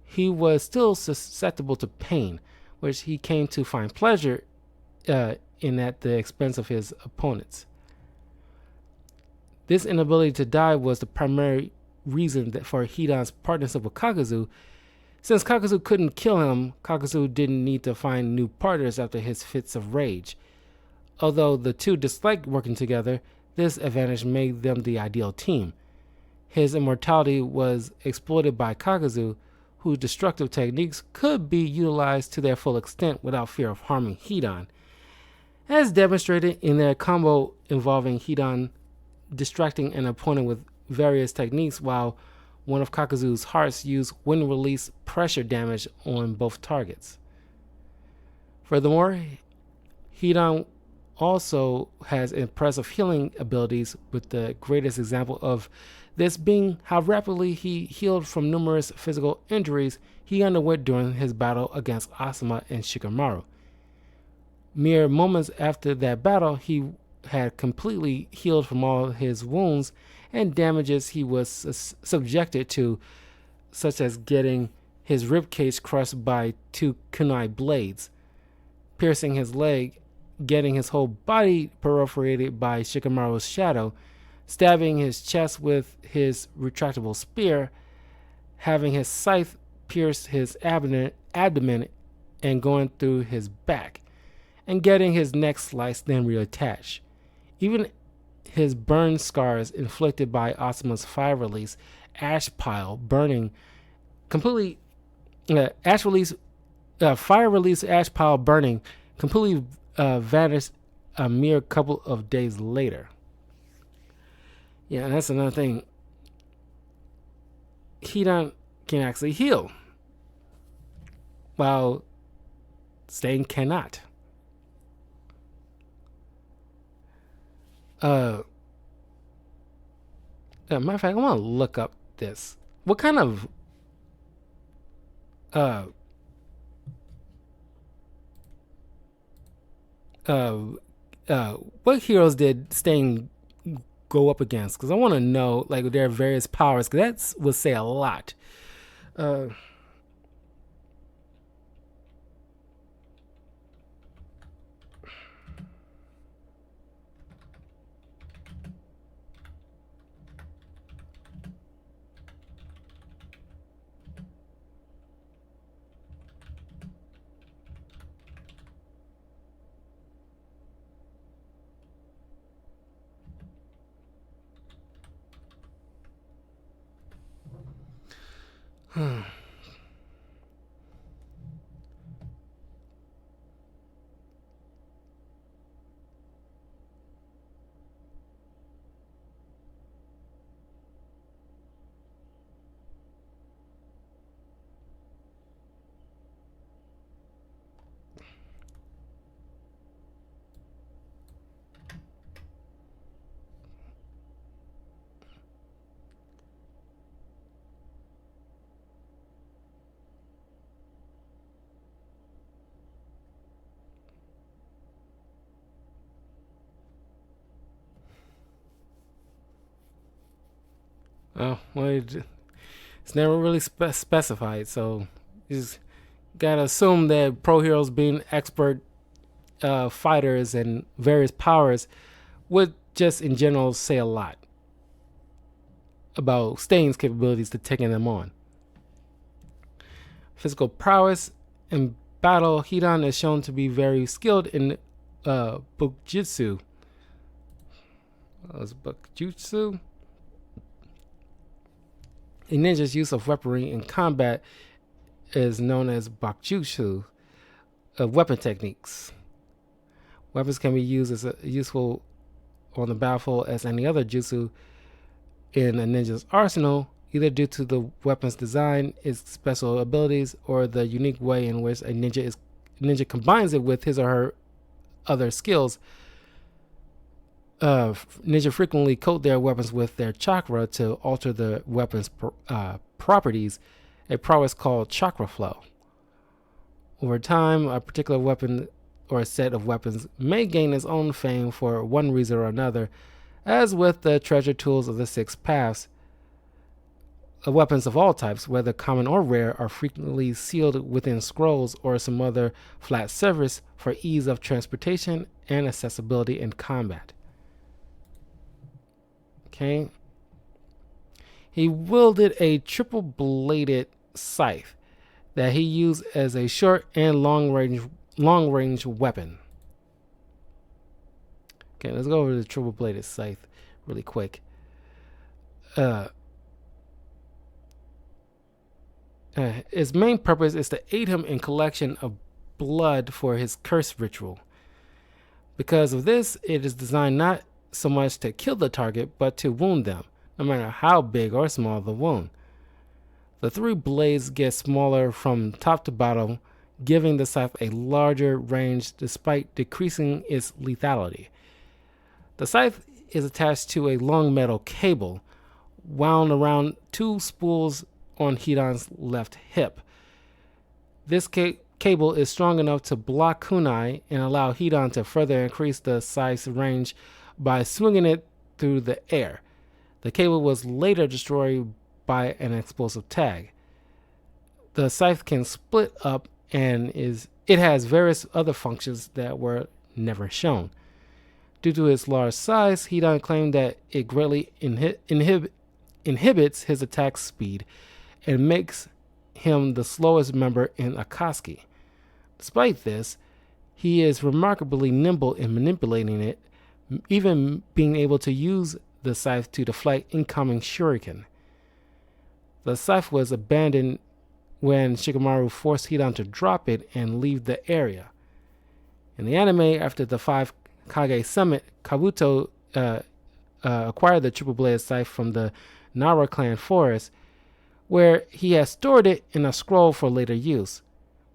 he was still susceptible to pain, which he came to find pleasure in at the expense of his opponents. This inability to die was the primary reason for Hidan's partnership with Kakazu. Since Kakazu couldn't kill him, Kakazu didn't need to find new partners after his fits of rage. Although the two disliked working together, this advantage made them the ideal team. His immortality was exploited by Kakazu, whose destructive techniques could be utilized to their full extent without fear of harming Hidan, as demonstrated in their combo involving Hidan distracting an opponent with various techniques while one of Kakazu's hearts used wind release pressure damage on both targets. Furthermore, Hidan also has impressive healing abilities, with the greatest example of this being how rapidly he healed from numerous physical injuries he underwent during his battle against Asuma and Shikamaru. Mere moments after that battle, he had completely healed from all his wounds and damages he was subjected to, such as getting his ribcage crushed by two kunai blades, piercing his leg, getting his whole body perforated by Shikamaru's shadow, stabbing his chest with his retractable spear, having his scythe pierce his abdomen and going through his back, and getting his neck sliced then reattached. Even his burn scars inflicted by Asuma's fire release ash pile burning completely fire release ash pile burning completely vanished a mere couple of days later. Yeah, and that's another thing. Hidan can actually heal, while Stain cannot. Matter of fact, I want to look up this. What kind of what heroes did Stain go up against? Because I want to know, like, their various powers, because that would say a lot. Well, it's never really specified, so you just gotta assume that pro heroes being expert fighters and various powers would just in general say a lot about Stain's capabilities to taking them on. Physical prowess in battle, Hidan is shown to be very skilled in bukjutsu. What was bukjutsu? A ninja's use of weaponry in combat is known as bakjutsu, weapon techniques. Weapons can be used as useful on the battlefield as any other jutsu in a ninja's arsenal, either due to the weapon's design, its special abilities, or the unique way in which a ninja combines it with his or her other skills. Ninja frequently coat their weapons with their chakra to alter the weapon's properties, a prowess called chakra flow. Over time, a particular weapon or a set of weapons may gain its own fame for one reason or another, as with the treasure tools of the six paths. Weapons of all types, whether common or rare, are frequently sealed within scrolls or some other flat surface for ease of transportation and accessibility in combat. Okay. He wielded a triple-bladed scythe that he used as a short and long-range weapon. Okay, let's go over the triple-bladed scythe really quick. Its main purpose is to aid him in collection of blood for his curse ritual. Because of this, it is designed not so much to kill the target, but to wound them, no matter how big or small the wound. The three blades get smaller from top to bottom, giving the scythe a larger range despite decreasing its lethality. The scythe is attached to a long metal cable wound around two spools on Hidan's left hip. This cable is strong enough to block kunai and allow Hidan to further increase the scythe's range by swinging it through the air. The cable was later destroyed by an explosive tag. The scythe can split up and it has various other functions that were never shown. Due to its large size, Hidan claimed that it greatly inhibits his attack speed and makes him the slowest member in Akatsuki. Despite this, he is remarkably nimble in manipulating it, even being able to use the scythe to deflect incoming shuriken. The scythe was abandoned when Shikamaru forced Hidan to drop it and leave the area. In the anime, after the 5 Kage Summit, Kabuto acquired the triple-bladed scythe from the Nara clan forest, where he had stored it in a scroll for later use.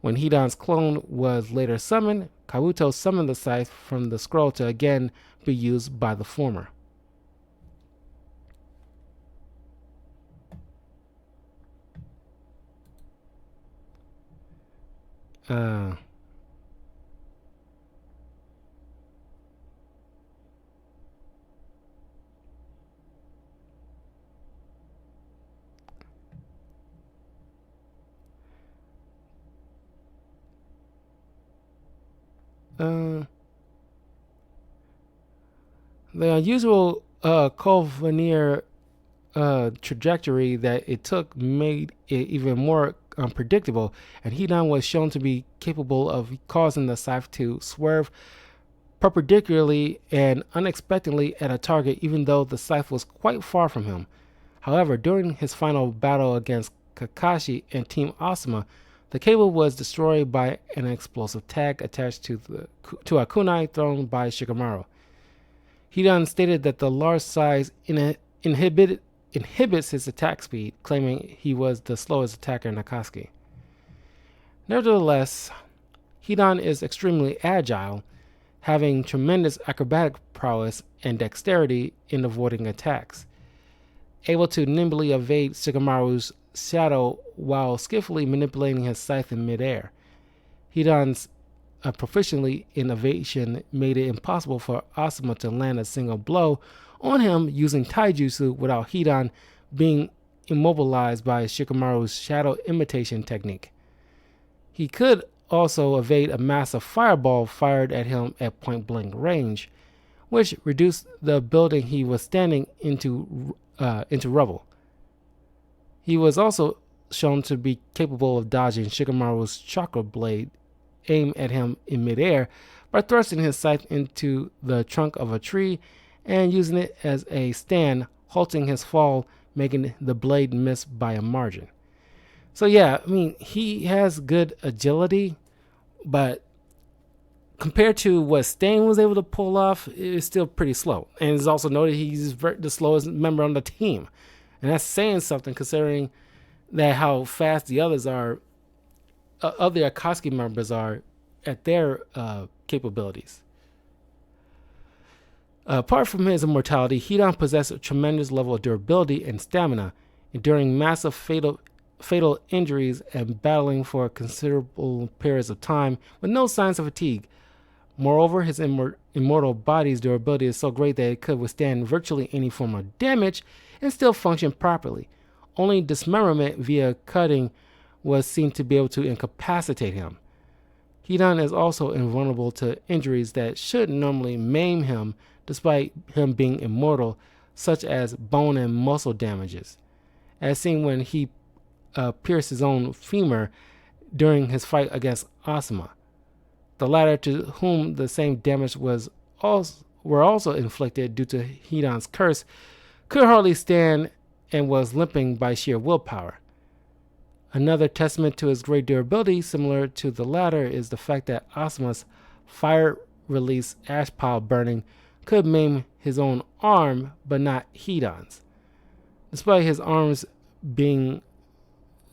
When Hidan's clone was later summoned, Kabuto summoned the scythe from the scroll to again be used by the former. The unusual collinear trajectory that it took made it even more unpredictable, and Hidan was shown to be capable of causing the scythe to swerve perpendicularly and unexpectedly at a target, even though the scythe was quite far from him. However, during his final battle against Kakashi and Team Asuma, the cable was destroyed by an explosive tag attached to a kunai thrown by Shikamaru. Hidan stated that the large size inhibits his attack speed, claiming he was the slowest attacker in Akatsuki. Nevertheless, Hidan is extremely agile, having tremendous acrobatic prowess and dexterity in avoiding attacks. Able to nimbly evade Shikamaru's shadow while skillfully manipulating his scythe in midair. Hidan's proficiency in evasion made it impossible for Asuma to land a single blow on him using taijutsu without Hidan being immobilized by Shikamaru's shadow imitation technique. He could also evade a massive fireball fired at him at point-blank range, which reduced the building he was standing into rubble. He was also shown to be capable of dodging Shikamaru's chakra blade aimed at him in midair by thrusting his scythe into the trunk of a tree and using it as a stand, halting his fall, making the blade miss by a margin. So yeah, I mean, he has good agility, but compared to what Stain was able to pull off, it's still pretty slow. And it's also noted he's the slowest member on the team. And that's saying something considering that how fast the others are, other Akatsuki members are at their capabilities. Apart from his immortality, Hidan possessed a tremendous level of durability and stamina, enduring massive fatal injuries and battling for considerable periods of time with no signs of fatigue. Moreover, his immortal body's durability is so great that it could withstand virtually any form of damage and still function properly. Only dismemberment via cutting was seen to be able to incapacitate him. Hidan is also invulnerable to injuries that should normally maim him despite him being immortal, such as bone and muscle damages, as seen when he pierced his own femur during his fight against Asuma. The latter, to whom the same damage were also inflicted due to Hidan's curse, could hardly stand and was limping by sheer willpower. Another testament to his great durability, similar to the latter, is the fact that Asuma's fire-release ash pile burning could maim his own arm, but not Hidan's. Despite his arms being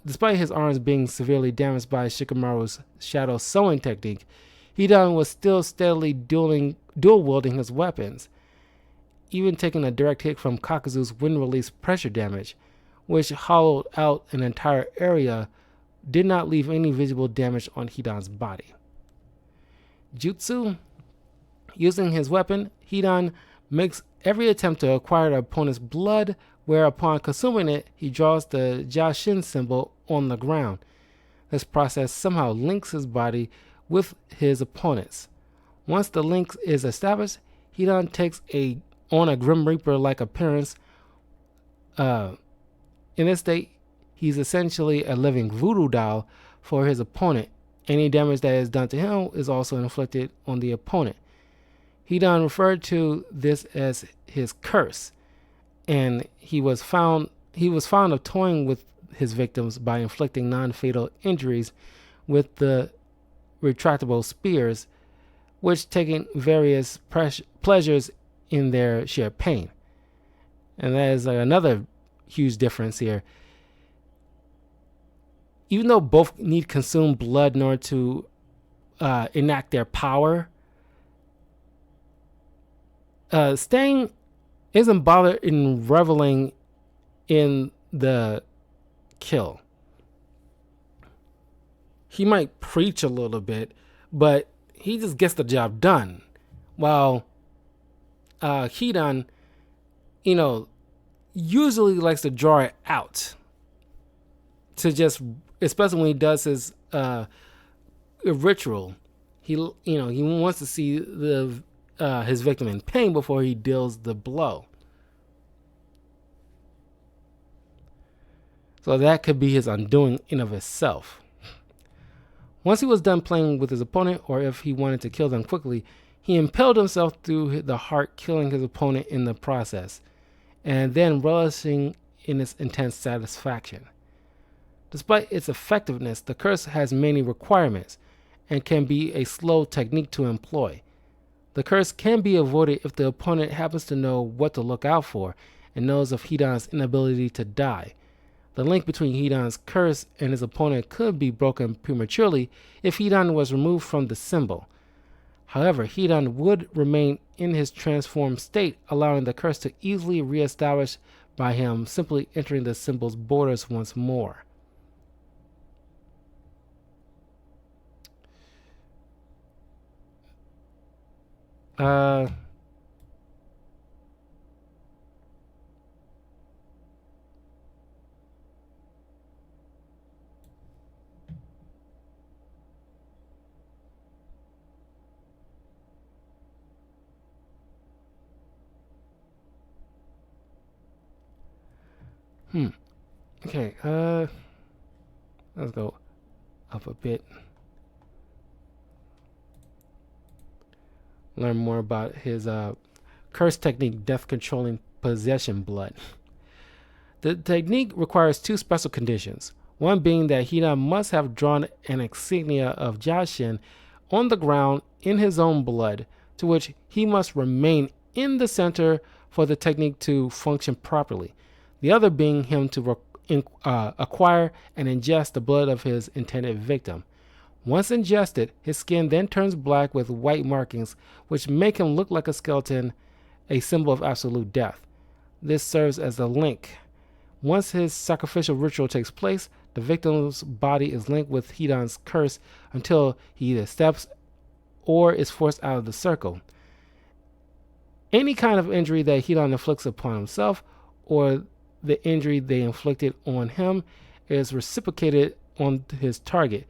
severely damaged by Shikamaru's shadow sewing technique, Hidan was still steadily dual-wielding his weapons, even taking a direct hit from Kakuzu's wind-release pressure damage, which hollowed out an entire area, did not leave any visible damage on Hidan's body. Jutsu. Using his weapon, Hidan makes every attempt to acquire the opponent's blood, where upon consuming it, he draws the Jashin symbol on the ground. This process somehow links his body with his opponent's. Once the link is established, Hidan takes on a Grim Reaper-like appearance. In this state, he's essentially a living voodoo doll for his opponent. Any damage that is done to him is also inflicted on the opponent. Hidan referred to this as his curse, and he was found of toying with his victims by inflicting non-fatal injuries with the retractable spears, which taking various pleasures in their shared pain. And that is another huge difference here. Even though both need consumed blood in order to enact their power, Stain isn't bothered in reveling in the kill. He might preach a little bit, but he just gets the job done. While Hidan, usually likes to draw it out to just, especially when he does his ritual. He wants to see his victim in pain before he deals the blow. So that could be his undoing in of itself. Once he was done playing with his opponent, or if he wanted to kill them quickly, he impaled himself through the heart, killing his opponent in the process, and then relishing in its intense satisfaction. Despite its effectiveness, the curse has many requirements and can be a slow technique to employ. The curse can be avoided if the opponent happens to know what to look out for and knows of Hidan's inability to die. The link between Hidan's curse and his opponent could be broken prematurely if Hidan was removed from the symbol. However, Hidan would remain in his transformed state, allowing the curse to easily re-establish by him simply entering the symbol's borders once more. Uh, Okay, let's go up a bit. Learn more about his curse technique, death controlling possession blood. The technique requires two special conditions. One being that Hidan must have drawn an insignia of Jashin on the ground in his own blood, to which he must remain in the center for the technique to function properly. The other being him to acquire and ingest the blood of his intended victim. Once ingested, his skin then turns black with white markings, which make him look like a skeleton, a symbol of absolute death. This serves as a link. Once his sacrificial ritual takes place, the victim's body is linked with Hidan's curse until he either steps or is forced out of the circle. Any kind of injury that Hidan inflicts upon himself or the injury they inflicted on him is reciprocated on his target,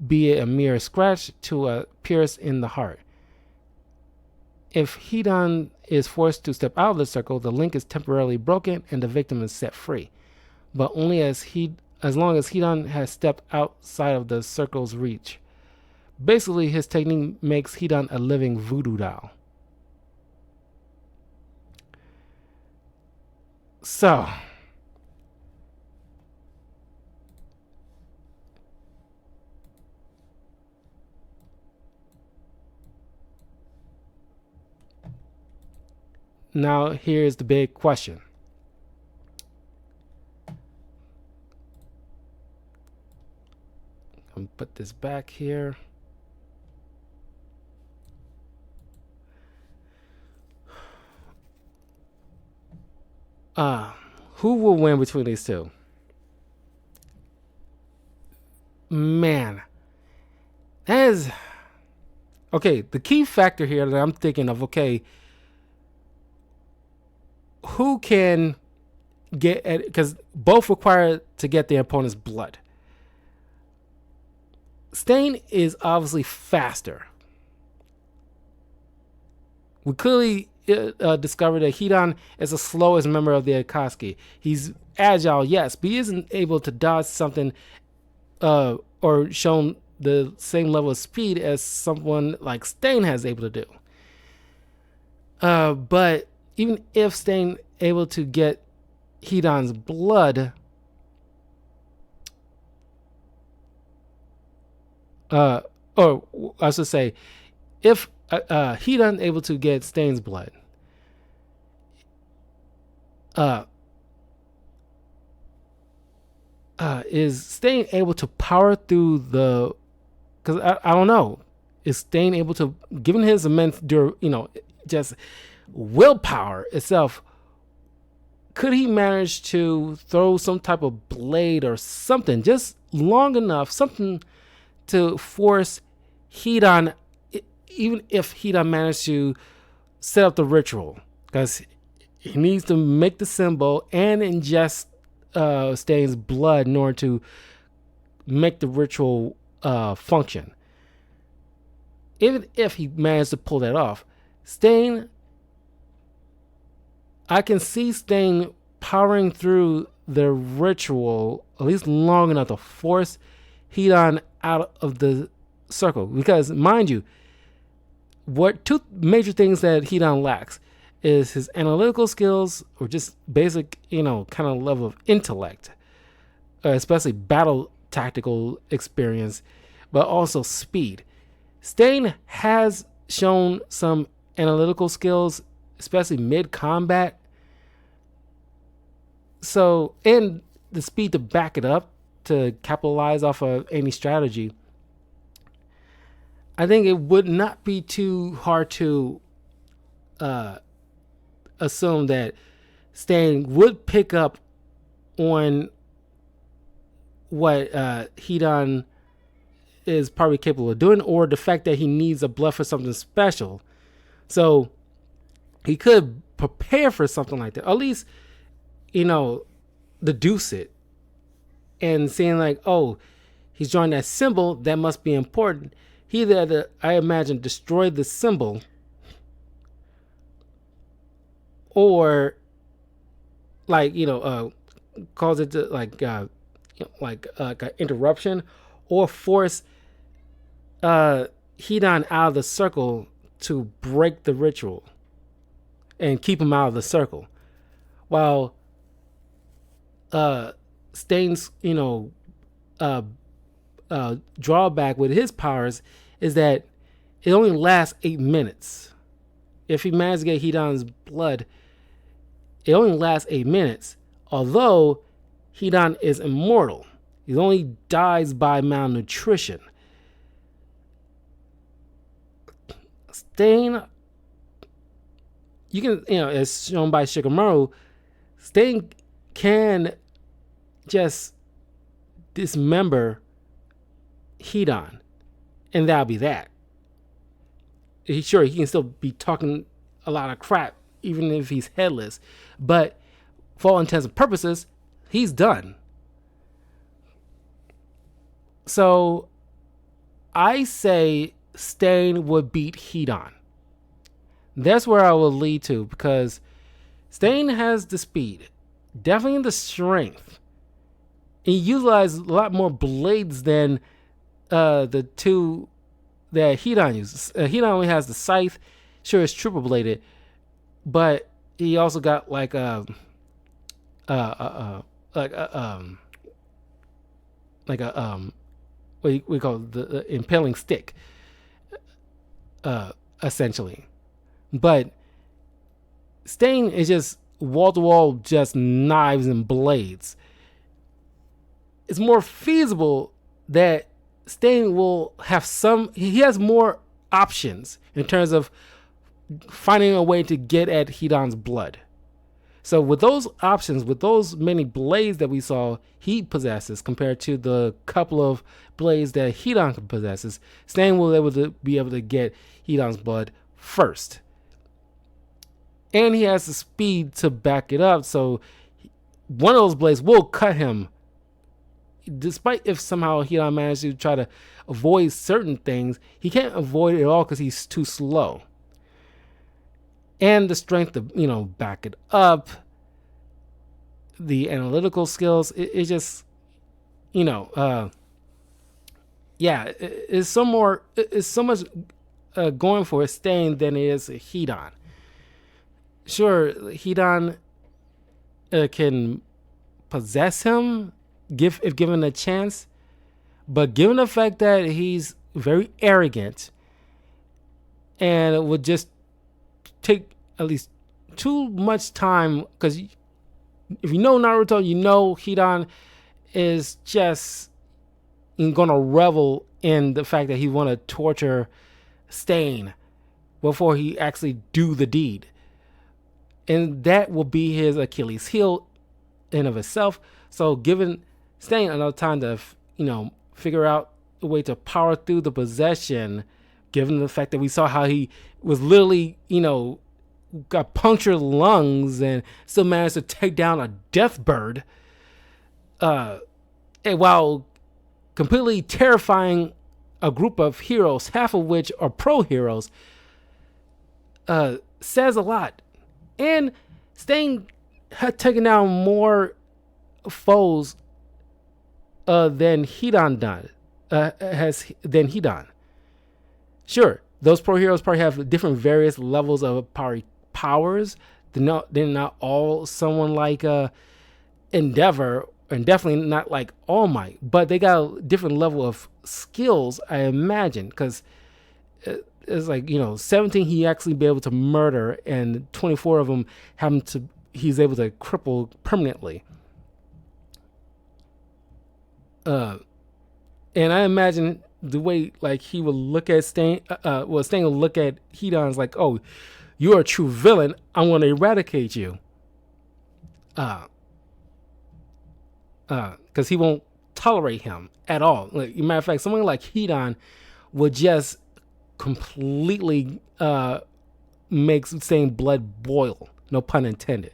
be it a mere scratch to a pierce in the heart. If Hidan is forced to step out of the circle, the link is temporarily broken and the victim is set free, but only as long as Hidan has stepped outside of the circle's reach. Basically, his technique makes Hidan a living voodoo doll. So, now here's the big question. I'm gonna put this back here. Who will win between these two? Man, that is okay. The key factor here that I'm thinking of, okay, who can get at, because both require to get their opponent's blood. Stain is obviously faster. We clearly discovered that Hidan is the slowest member of the Akatsuki. He's agile, yes, but he isn't able to dodge something or shown the same level of speed as someone like Stain has able to do. But even if Stain able to get Hidan's blood, or I should say, if Hidan able to get Stain's blood, is Stain able to power through the? Because I don't know, is Stain able to, given his immense, just willpower itself, could he manage to throw some type of blade or something just long enough, something to force Hidan, even if Hidan managed to set up the ritual, because he needs to make the symbol and ingest Stain's blood in order to make the ritual function. Even if he managed to pull that off, Stain, I can see Stain powering through the ritual at least long enough to force Hidan out of the circle. Because, mind you, what two major things that Hidan lacks is his analytical skills, or just basic, kind of level of intellect. especially battle tactical experience, but also speed. Stain has shown some analytical skills, especially mid combat. So, and the speed to back it up to capitalize off of any strategy. I think it would not be too hard to assume that Stain would pick up on what Hidan is probably capable of doing, or the fact that he needs a bluff for something special. So he could prepare for something like that, or at least, deduce it, and seeing like, oh, he's drawing that symbol, that must be important. He either, I imagine, destroyed the symbol, or like cause it to like an interruption, or force Hidan out of the circle to break the ritual and keep him out of the circle, while Stain's drawback with his powers is that it only lasts 8 minutes. If he manages to get Hidan's blood, it only lasts 8 minutes. Although Hidan is immortal, he only dies by malnutrition. Stain, you can, as shown by Shikamaru, Stain can just dismember Hidan, and that'll be that. Sure, he can still be talking a lot of crap, even if he's headless, but for all intents and purposes, he's done. So I say Stain would beat Hidan. That's where I will lead to, because Stain has the speed, definitely the strength. He utilizes a lot more blades than the two that Hidan uses. Hidan only has the scythe. Sure, it's triple bladed, but he also got like a what we call the impaling stick, essentially. But Stain is just wall to wall, just knives and blades. It's more feasible that Stain will have he has more options in terms of finding a way to get at Hidan's blood. So with those options, with those many blades that we saw he possesses compared to the couple of blades that Hidan possesses, Stain will be able to get Hidan's blood first. And he has the speed to back it up, so one of those blades will cut him. Despite if somehow Hidan managed to try to avoid certain things, he can't avoid it at all because he's too slow. And the strength to, back it up, the analytical skills, it just, it's so much going for Stain than it is Hidan. Sure, Hidan can possess him if given a chance, but given the fact that he's very arrogant and it would just take at least too much time, because if you know Naruto, Hidan is just gonna revel in the fact that he want to torture Stain before he actually do the deed, and that will be his Achilles heel in of itself. So giving Stain enough time to figure out a way to power through the possession, given the fact that we saw how he was literally got punctured lungs and still managed to take down a death bird, and while completely terrifying a group of heroes, half of which are pro heroes, says a lot. And Stain had taken down more foes than Hidan than Hidan. Sure, those pro heroes probably have different various levels of powers. They're not all someone like Endeavor and definitely not like All Might, but they got a different level of skills, I imagine, because it's like 17 he actually be able to murder, and 24 of them he's able to cripple permanently. And I imagine the way like he would look at Stain, Stain will look at Hidan like, oh, you're a true villain. I'm going to eradicate you. Because he won't tolerate him at all. Like, matter of fact, someone like Hidan would just completely make Stain blood boil. No pun intended.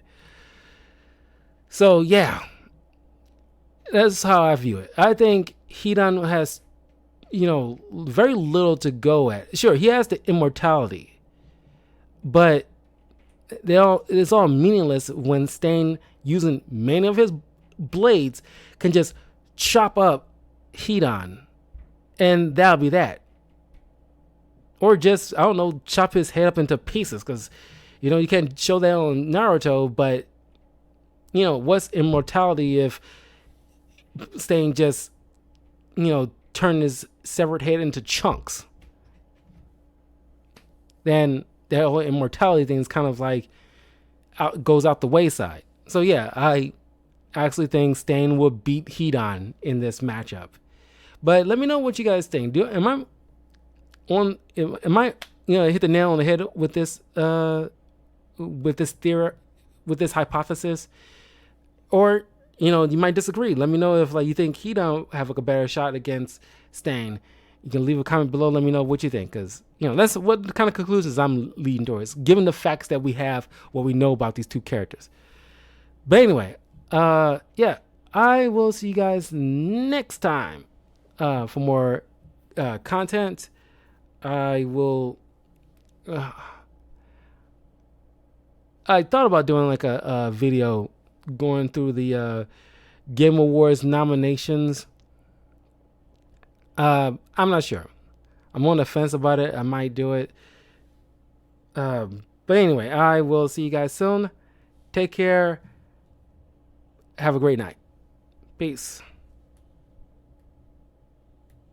So yeah, that's how I view it. I think Hidan has, very little to go at. Sure, he has the immortality, but it's all meaningless when Stain, using many of his blades, can just chop up Hidan, and that'll be that. Or just, I don't know, chop his head up into pieces, because you can't show that on Naruto, but what's immortality if Stain just turn his severed head into chunks? Then that whole immortality thing is kind of like goes out the wayside. So yeah, I actually think Stain will beat Hidan in this matchup. But let me know what you guys think. Am I hit the nail on the head with this theory, with this hypothesis? Or you might disagree. Let me know if you think Hidan have a better shot against Stain. You can leave a comment below. Let me know what you think, because that's what kind of conclusions I'm leading towards, given the facts that we have, what we know about these two characters. But anyway, yeah, I will see you guys next time for more content. I will. I thought about doing like a video going through the Game Awards nominations. I'm not sure. I'm on the fence about it. I might do it. But anyway, I will see you guys soon. Take care. Have a great night. Peace.